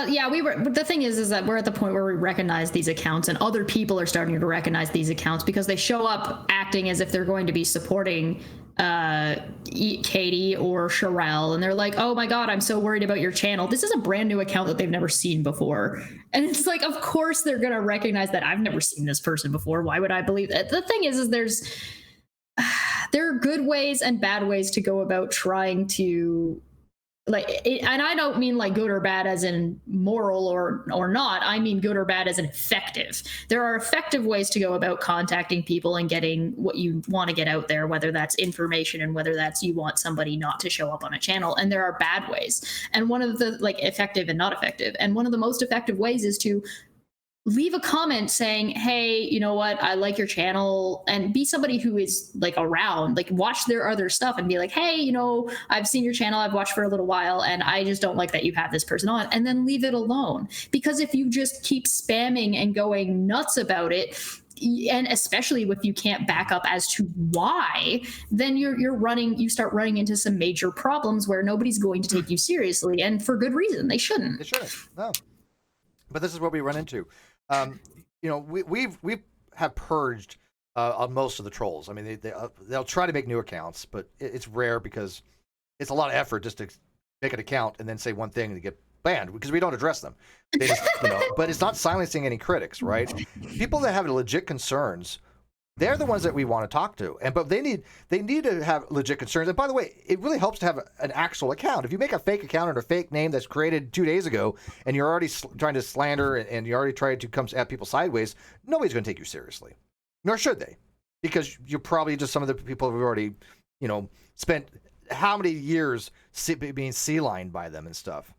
[SPEAKER 2] Yeah, the thing is that we're at the point where we recognize these accounts and other people are starting to recognize these accounts because they show up acting as if they're going to be supporting Katie or Sharrell, and they're like, oh my god, I'm so worried about your channel. This is a brand new account that they've never seen before, and it's like, of course they're gonna recognize that. I've never seen this person before. Why would I believe that? The thing is there are good ways and bad ways to go about trying to and I don't mean like good or bad as in moral or not. I mean good or bad as in effective. There are effective ways to go about contacting people and getting what you want to get out there, whether that's information and whether that's you want somebody not to show up on a channel. And there are bad ways. And one of the effective and not effective. And one of the most effective ways is to leave a comment saying, hey, you know what, I like your channel, and be somebody who is around, watch their other stuff and be like, hey, I've seen your channel, I've watched for a little while, and I just don't like that you have this person on, and then leave it alone. Because if you just keep spamming and going nuts about it, and especially if you can't back up as to why, then you start running into some major problems where nobody's going to take you seriously, and for good reason. They shouldn't.
[SPEAKER 1] No. But this is what we run into. We have purged on most of the trolls. I mean, they'll try to make new accounts, but it's rare because it's a lot of effort just to make an account and then say one thing and get banned because we don't address them. They just, but it's not silencing any critics, right? People that have legit concerns, they're the ones that we want to talk to, but they need to have legit concerns. And by the way, it really helps to have an actual account. If you make a fake account under a fake name that's created 2 days ago, and you're already trying to slander and you already tried to come at people sideways, nobody's going to take you seriously, nor should they, because you're probably just some of the people who've already, spent how many years being sea-lined by them and stuff.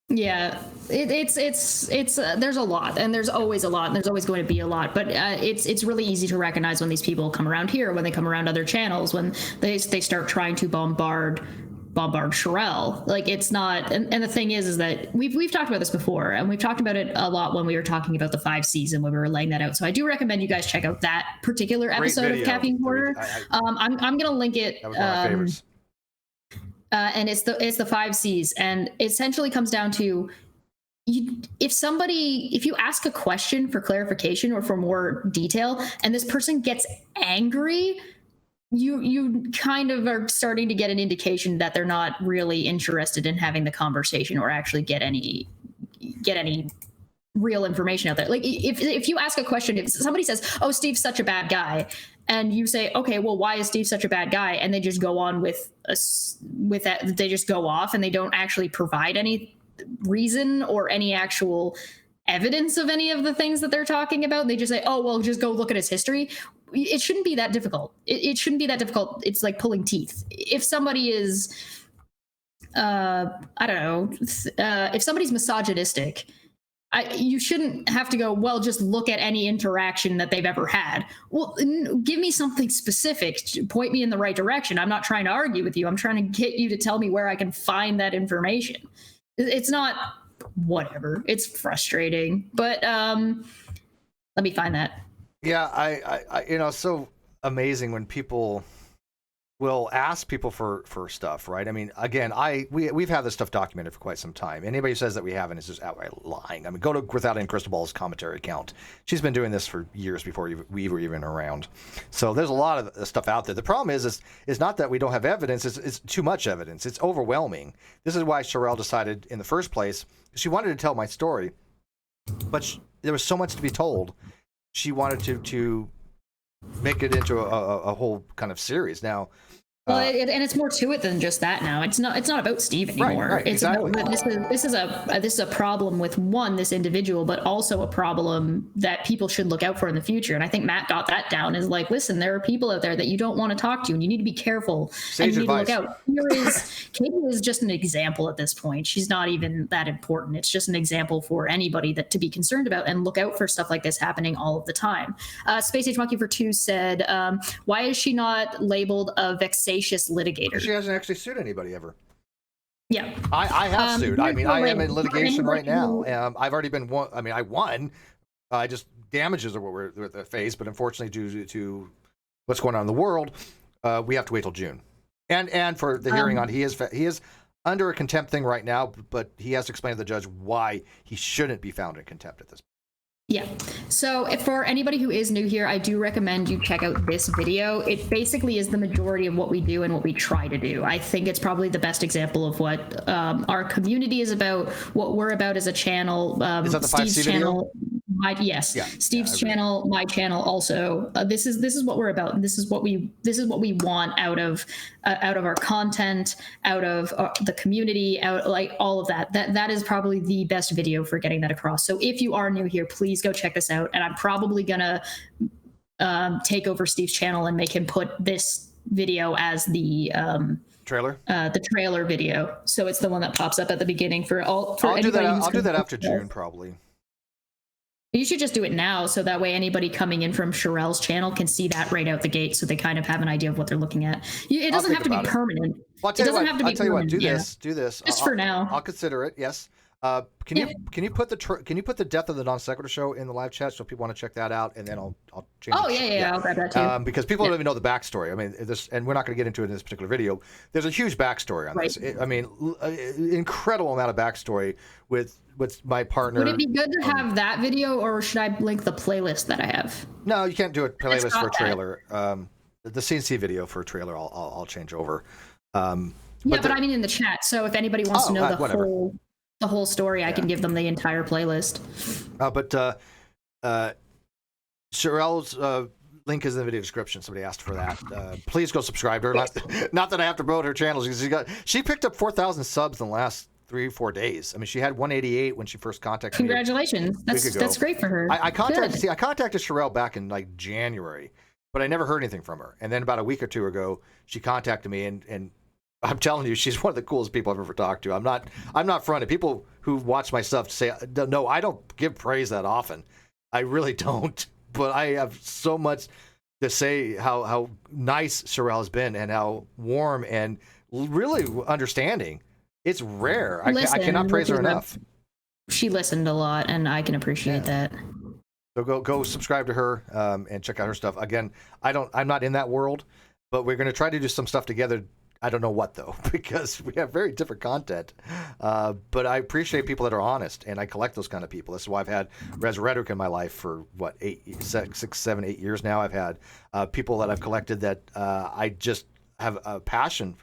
[SPEAKER 2] Yeah, it's there's a lot, and there's always a lot, and there's always going to be a lot, but it's really easy to recognize when these people come around here, when they come around other channels, when they start trying to bombard Sharrell. It's not, and the thing is that we've talked about this before, and we've talked about it a lot when we were talking about the 5 season, when we were laying that out. So I do recommend you guys check out that particular episode of Caffeine Corner. I'm gonna link it.
[SPEAKER 1] That was one of my favorites.
[SPEAKER 2] And it's the 5 C's, and it essentially comes down to if you ask a question for clarification or for more detail, and this person gets angry, you kind of are starting to get an indication that they're not really interested in having the conversation or actually get any real information out there. Like if you ask a question, if somebody says, "Oh, Steve's such a bad guy," and you say, "Okay, well, why is Steve such a bad guy?" and they just go on with that, they just go off and they don't actually provide any reason or any actual evidence of any of the things that they're talking about. They just say, "Oh, well, just go look at his history." It shouldn't be that difficult. It shouldn't be that difficult. It's like pulling teeth. If somebody is, I don't know, if somebody's misogynistic, you shouldn't have to go, well, just look at any interaction that they've ever had. Well, give me something specific. Point me in the right direction. I'm not trying to argue with you. I'm trying to get you to tell me where I can find that information. It's not whatever. It's frustrating. But let me find that.
[SPEAKER 1] Yeah, I it's so amazing when people will ask people for stuff, right? I mean, again, we've had this stuff documented for quite some time. Anybody who says that we haven't is just outright lying. I mean, go to Without Any Crystal Ball's commentary account. She's been doing this for years before we were even around. So there's a lot of stuff out there. The problem is not that we don't have evidence. It's too much evidence. It's overwhelming. This is why Sharrell decided in the first place. She wanted to tell my story, but there was so much to be told. She wanted to make it into a whole kind of series. Now,
[SPEAKER 2] well, and it's more to it than just that. Now it's not about Steve anymore.
[SPEAKER 1] Right,
[SPEAKER 2] it's
[SPEAKER 1] exactly.
[SPEAKER 2] About, this is a problem with this individual, but also a problem that people should look out for in the future. And I think Matt got that down. Is like, listen, there are people out there that you don't want to talk to, and you need to be careful.
[SPEAKER 1] Sage
[SPEAKER 2] and you
[SPEAKER 1] advice.
[SPEAKER 2] need to look out. Katie is just an example at this point. She's not even that important. It's just an example for anybody that to be concerned about and look out for stuff like this happening all of the time. Space Age Monkey for 2 said, "Why is she not labeled a vexatious litigator?"
[SPEAKER 1] She hasn't actually sued anybody ever.
[SPEAKER 2] Yeah,
[SPEAKER 1] I have sued. I mean, I am in litigation right now. I've already been won. I mean, I won. Just damages are what we're faced, but unfortunately, due to what's going on in the world, we have to wait till June. And for the hearing on, he is under a contempt thing right now, but he has to explain to the judge why he shouldn't be found in contempt at this point.
[SPEAKER 2] Yeah. So for anybody who is new here, I do recommend you check out this video. It basically is the majority of what we do and what we try to do. I think it's probably the best example of what our community is about, what we're about as a channel.
[SPEAKER 1] Is that the
[SPEAKER 2] Steve's
[SPEAKER 1] 5C
[SPEAKER 2] channel.
[SPEAKER 1] video?
[SPEAKER 2] Yes.
[SPEAKER 1] Yeah,
[SPEAKER 2] Steve's channel, my channel also. This is what we're about. This is what we want out of our content, out of the community, out like all of that. That is probably the best video for getting that across. So if you are new here, please go check this out. And I'm probably gonna take over Steve's channel and make him put this video as the
[SPEAKER 1] trailer.
[SPEAKER 2] The trailer video. So it's the one that pops up at the beginning for all.
[SPEAKER 1] I'll do that after June probably.
[SPEAKER 2] You should just do it now, so that way anybody coming in from Sharrell's channel can see that right out the gate, so they kind of have an idea of what they're looking at. It doesn't have to be permanent.
[SPEAKER 1] Well,
[SPEAKER 2] it doesn't have to be permanent.
[SPEAKER 1] Do this.
[SPEAKER 2] Just for now.
[SPEAKER 1] I'll consider it. Yes. Can you put the death of the non sequitur show in the live chat so people want to check that out, and then I'll change.
[SPEAKER 2] Oh yeah, I'll grab that too.
[SPEAKER 1] Because people don't even know the backstory. I mean, and we're not going to get into it in this particular video. There's a huge backstory on this. I mean, incredible amount of backstory with my partner.
[SPEAKER 2] Would it be good to have that video, or should I link the playlist that I have?
[SPEAKER 1] No, you can't do a playlist for a trailer. The CNC video for a trailer, I'll change over.
[SPEAKER 2] But I mean in the chat. So if anybody wants to know the whole story, I can give them the entire playlist.
[SPEAKER 1] Sharrell's link is in the video description. Somebody asked for that. Please go subscribe to her. Not that I have to promote her channel. She picked up 4,000 subs in the last 3-4 days. I mean, she had 188 when she first contacted me.
[SPEAKER 2] Congratulations. That's great for her.
[SPEAKER 1] I contacted Sharrell back in like January, but I never heard anything from her. And then about a week or two ago, she contacted me, and I'm telling you, she's one of the coolest people I've ever talked to. I'm not fronting. People who watch my stuff say, no, I don't give praise that often. I really don't. But I have so much to say how nice Sharrell has been and how warm and really understanding. It's rare. I cannot praise her enough.
[SPEAKER 2] She listened a lot, and I can appreciate that.
[SPEAKER 1] So go subscribe to her and check out her stuff. Again, I'm not in that world, but we're going to try to do some stuff together. I don't know what though, because we have very different content. But I appreciate people that are honest, and I collect those kind of people. This is why I've had Res Rhetoric in my life for 6, 7, 8 years now. I've had people that I've collected that I just have a passion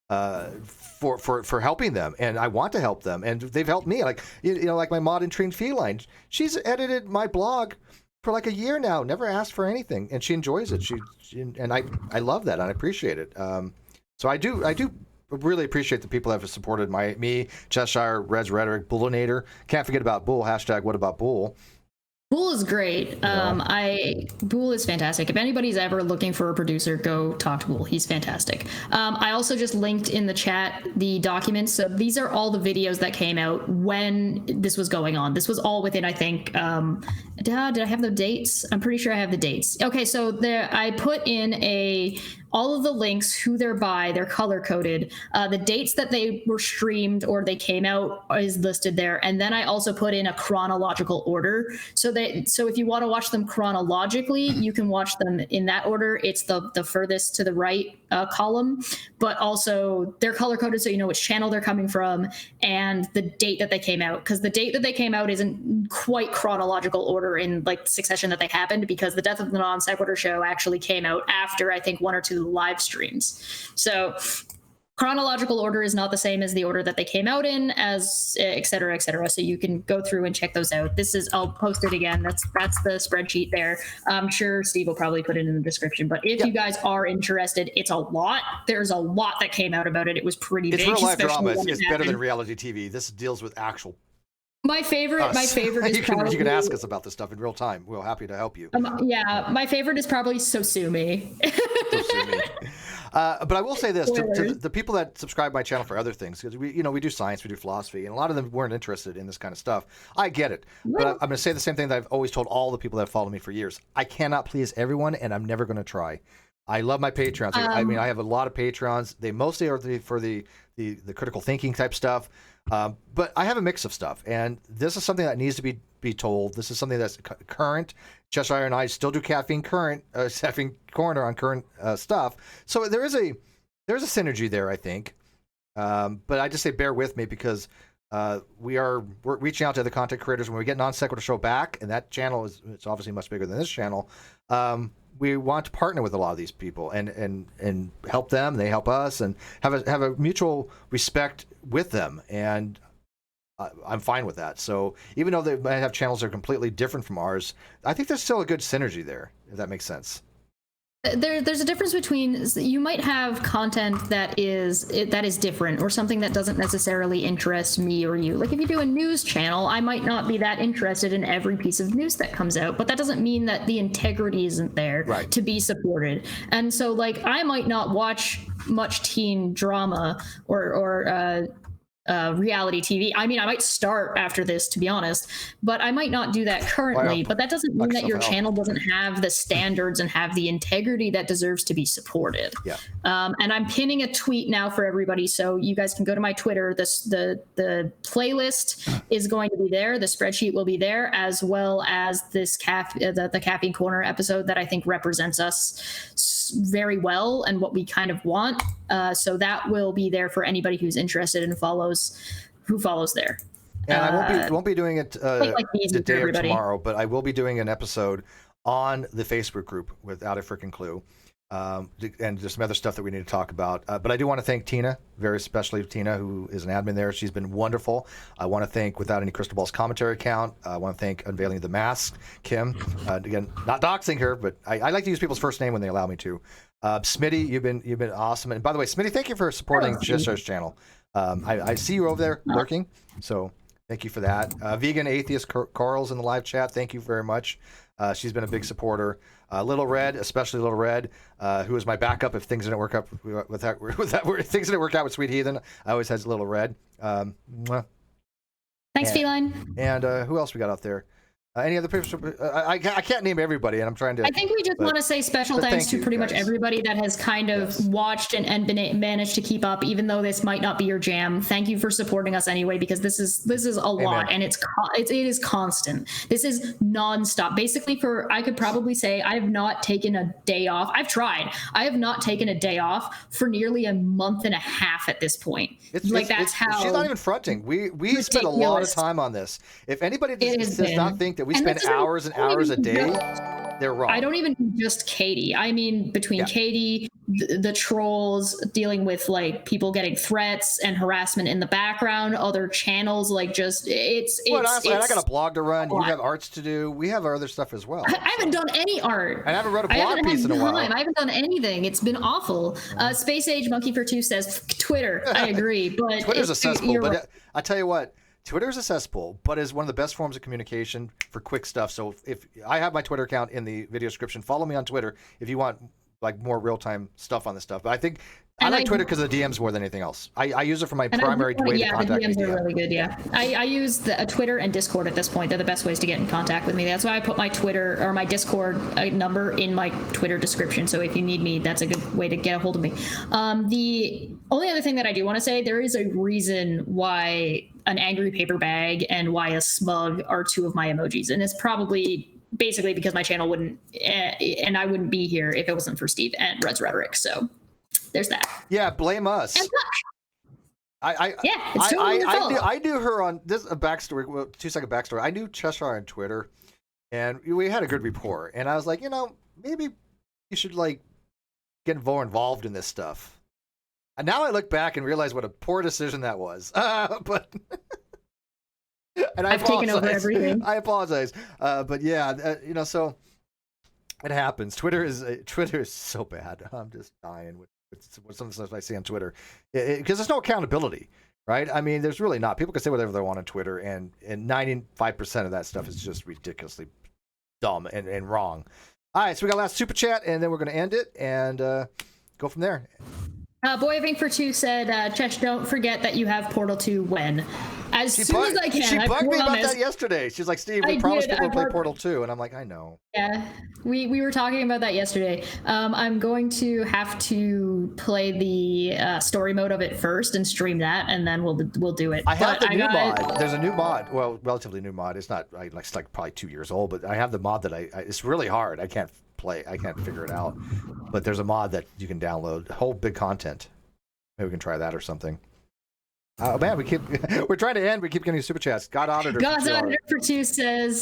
[SPEAKER 1] for helping them, and I want to help them, and they've helped me. Like like my mod Intrigued Feline, she's edited my blog for like a year now, never asked for anything, and she enjoys it. She and I love that, and I appreciate it. So I do really appreciate the people that have supported me, Cheshire, Red's Rhetoric, Bullinator. Can't forget about Bull. Hashtag What About Bull.
[SPEAKER 2] Bull is great. Bull is fantastic. If anybody's ever looking for a producer, go talk to Bull. He's fantastic. I also just linked in the chat the documents. So these are all the videos that came out when this was going on. This was all within, I think, did I have the dates? I'm pretty sure I have the dates. Okay, so there I put in all of the links, who they're by, they're color coded. The dates that they were streamed or they came out is listed there. And then I also put in a chronological order. So if you want to watch them chronologically, you can watch them in that order. It's the furthest to the right column, but also they're color coded so you know which channel they're coming from and the date that they came out. Because the date that they came out isn't quite chronological order in like the succession that they happened, because the Death of the Non Sequitur show actually came out after I think one or two live streams. So chronological order is not the same as the order that they came out in, as et cetera, et cetera. So you can go through and check those out. I'll post it again. That's the spreadsheet there. I'm sure Steve will probably put it in the description, but if you guys are interested, it's a lot. There's a lot that came out about it. It was pretty big.
[SPEAKER 1] It's real life drama. It's better than reality TV. This deals with actual.
[SPEAKER 2] My favorite is probably...
[SPEAKER 1] You can ask us about this stuff in real time. We're happy to help you.
[SPEAKER 2] My favorite is probably So Sue Me.
[SPEAKER 1] So Sue Me. But I will say this to the people that subscribe to my channel for other things, because we do science, we do philosophy, and a lot of them weren't interested in this kind of stuff. I get it, but I'm going to say the same thing that I've always told all the people that have followed me for years. I cannot please everyone, and I'm never going to try. I love my Patreons. I have a lot of Patreons. They mostly are for the critical thinking type stuff. But I have a mix of stuff, and this is something that needs to be told. This is something that's current. Cheshire and I still do caffeine corner on current stuff. So there's a synergy there, I think. But I just say bear with me, because we're reaching out to the content creators when we get Non Sequitur Show back, and that channel it's obviously much bigger than this channel. We want to partner with a lot of these people and help them. They help us, and have a mutual respect with them. And I'm fine with that. So even though they might have channels that are completely different from ours, I think there's still a good synergy there, if that makes sense.
[SPEAKER 2] There's a difference between, you might have content that is different, or something that doesn't necessarily interest me or you. Like if you do a news channel, I might not be that interested in every piece of news that comes out, but that doesn't mean that the integrity isn't there to be supported. And so like I might not watch much teen drama or reality TV. I mean, I might start after this, to be honest, but I might not do that currently. But that doesn't mean that your channel doesn't have the standards and have the integrity that deserves to be supported. Yeah. And I'm pinning a tweet now for everybody, so you guys can go to my Twitter. The playlist is going to be there. The spreadsheet will be there, as well as this the Caffeine Corner episode that I think represents us very well and what we kind of want. So that will be there for anybody who's interested and who follows there.
[SPEAKER 1] And I won't be doing it today or tomorrow, but I will be doing an episode on the Facebook group without a freaking clue. And just some other stuff that we need to talk about. But I do want to thank Tina, very especially Tina, who is an admin there. She's been wonderful. I want to thank Without Any Crystal Balls commentary account. I want to thank Unveiling the Mask, Kim. Again, not doxing her, but I like to use people's first name when they allow me to. Smitty, you've been awesome. And by the way, Smitty, thank you for supporting Cheshire's channel. I see you over there lurking, so thank you for that. Vegan Atheist Carl's in the live chat. Thank you very much. She's been a big supporter. Little Red, especially Little Red, who was my backup if things didn't work out things didn't work out with Sweet Heathen. I always had Little Red.
[SPEAKER 2] Thanks, Feline.
[SPEAKER 1] And who else we got out there? Any other people? I can't name everybody, and I'm trying to.
[SPEAKER 2] I think we just want to say special thanks to pretty much everybody that has kind of watched and been managed to keep up, even though this might not be your jam. Thank you for supporting us anyway, because this is a lot, and it is constant. This is nonstop. Basically, I could probably say I have not taken a day off. I've tried. I have not taken a day off for nearly a month and a half at this point. That's how.
[SPEAKER 1] She's not even fronting. We spent a lot of time on this. If anybody does not think that we spend hours and hours a day. they're wrong.
[SPEAKER 2] I don't even mean just Katie. I mean between Katie, the trolls, dealing with like people getting threats and harassment in the background, other channels, like just it's.
[SPEAKER 1] Honestly, I got a blog to run. You have arts to do. We have our other stuff as well.
[SPEAKER 2] I haven't done any art.
[SPEAKER 1] I haven't wrote a blog piece in a while.
[SPEAKER 2] I haven't done anything. It's been awful. Space Age Monkey for Two says Twitter. I agree, but
[SPEAKER 1] Twitter's a cesspool. But I tell you what. Twitter's a cesspool, but is one of the best forms of communication for quick stuff. So if I have my Twitter account in the video description, follow me on Twitter if you want like more real-time stuff on this stuff. But I think I like Twitter because of the DMs more than anything else. I use it for my primary way to contact me.
[SPEAKER 2] Yeah, the DMs are really good, yeah. I use Twitter and Discord at this point. They're the best ways to get in contact with me. That's why I put my Twitter or my Discord number in my Twitter description. So if you need me, that's a good way to get a hold of me. The only other thing that I do want to say, there is a reason why an angry paper bag and why a smug are two of my emojis. And it's probably basically because my channel wouldn't, and I wouldn't be here if it wasn't for Steve and Red's Rhetoric. So there's that.
[SPEAKER 1] Yeah, blame us. I knew her on this a backstory. Well, 2-second backstory. I knew Cheshire on Twitter, and we had a good rapport. And I was like, maybe you should like get more involved in this stuff. And now I look back and realize what a poor decision that was. But and
[SPEAKER 2] I've taken over everything.
[SPEAKER 1] I apologize. But yeah, so it happens. Twitter is so bad. I'm just dying with some of the stuff I see on Twitter because there's no accountability, right? I mean, there's really not. People can say whatever they want on Twitter, and 95% of that stuff is just ridiculously dumb and wrong. All right, so we got last super chat, and then we're going to end it and go from there.
[SPEAKER 2] Boy of Ink for Two said, Chesh, don't forget that you have Portal 2 when? As soon as I can.
[SPEAKER 1] She bugged me about that yesterday. She's like, Steve, we promised people to play Portal 2. And I'm like, I know.
[SPEAKER 2] Yeah, we were talking about that yesterday. I'm going to have to play the story mode of it first and stream that, and then we'll do it.
[SPEAKER 1] I have the new mod. There's a new mod. Well, relatively new mod. It's not it's like probably 2 years old, but I have the mod that it's really hard. I can't figure it out. But there's a mod that you can download. Whole big content. Maybe we can try that or something. Oh man, we're trying to end. We keep getting super chats. God Auditor.
[SPEAKER 2] God's Auditor for Two says,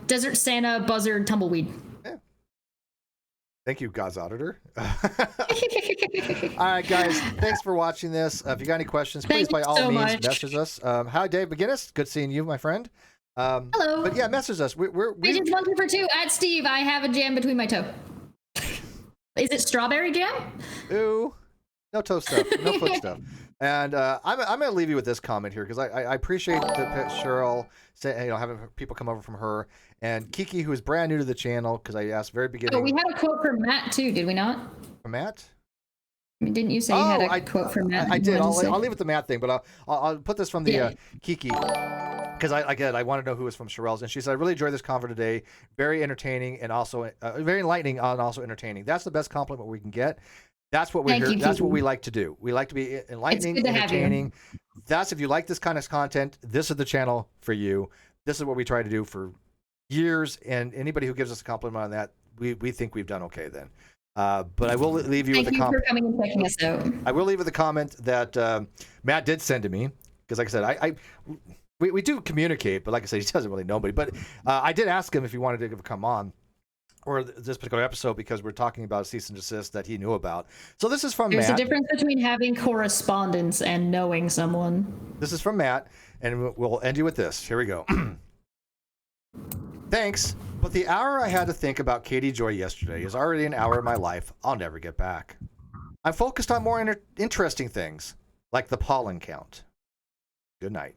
[SPEAKER 2] Desert Santa, Buzzard, Tumbleweed.
[SPEAKER 1] Yeah. Thank you, God's Auditor. All right, guys. Thanks for watching this. If you got any questions, please by all means message us. Hi, Dave McGinnis. Good seeing you, my friend.
[SPEAKER 2] Hello.
[SPEAKER 1] But yeah, message us. We
[SPEAKER 2] Agent Monkey for Two at Steve. I have a jam between my toe. Is it strawberry jam?
[SPEAKER 1] Ooh, no toe stuff, no foot stuff. And I'm going to leave you with this comment here because I appreciate that Sharrell say, having people come over from her and Kiki, who is brand new to the channel, because I asked very beginning.
[SPEAKER 2] Oh, we had a quote from Matt too, did we not?
[SPEAKER 1] From Matt?
[SPEAKER 2] I mean, didn't you say you had a quote from Matt?
[SPEAKER 1] I did. I'll leave it the Matt thing, but I'll put this from the Kiki. Because I want to know who was from Sharrell's, and she said, "I really enjoyed this convo today. Very entertaining and also very enlightening and also entertaining. That's the best compliment we can get. That's what we're here. That's what we like to do. We like to be enlightening, entertaining. That's if you like this kind of content. This is the channel for you. This is what we try to do for years. And anybody who gives us a compliment on that, we think we've done okay then. But I will leave you with a comment.
[SPEAKER 2] Thank you for coming and checking us out.
[SPEAKER 1] I will leave with a comment that Matt did send to me because, like I said, we do communicate, but like I said, he doesn't really know me. But I did ask him if he wanted to come on or this particular episode because we're talking about a cease and desist that he knew about. So this is from Matt.
[SPEAKER 2] There's a difference between having correspondence and knowing someone.
[SPEAKER 1] This is from Matt, and we'll end you with this. Here we go. Thanks, but the hour I had to think about Katie Joy yesterday is already an hour of my life I'll never get back. I'm focused on more interesting things, like the pollen count. Good night.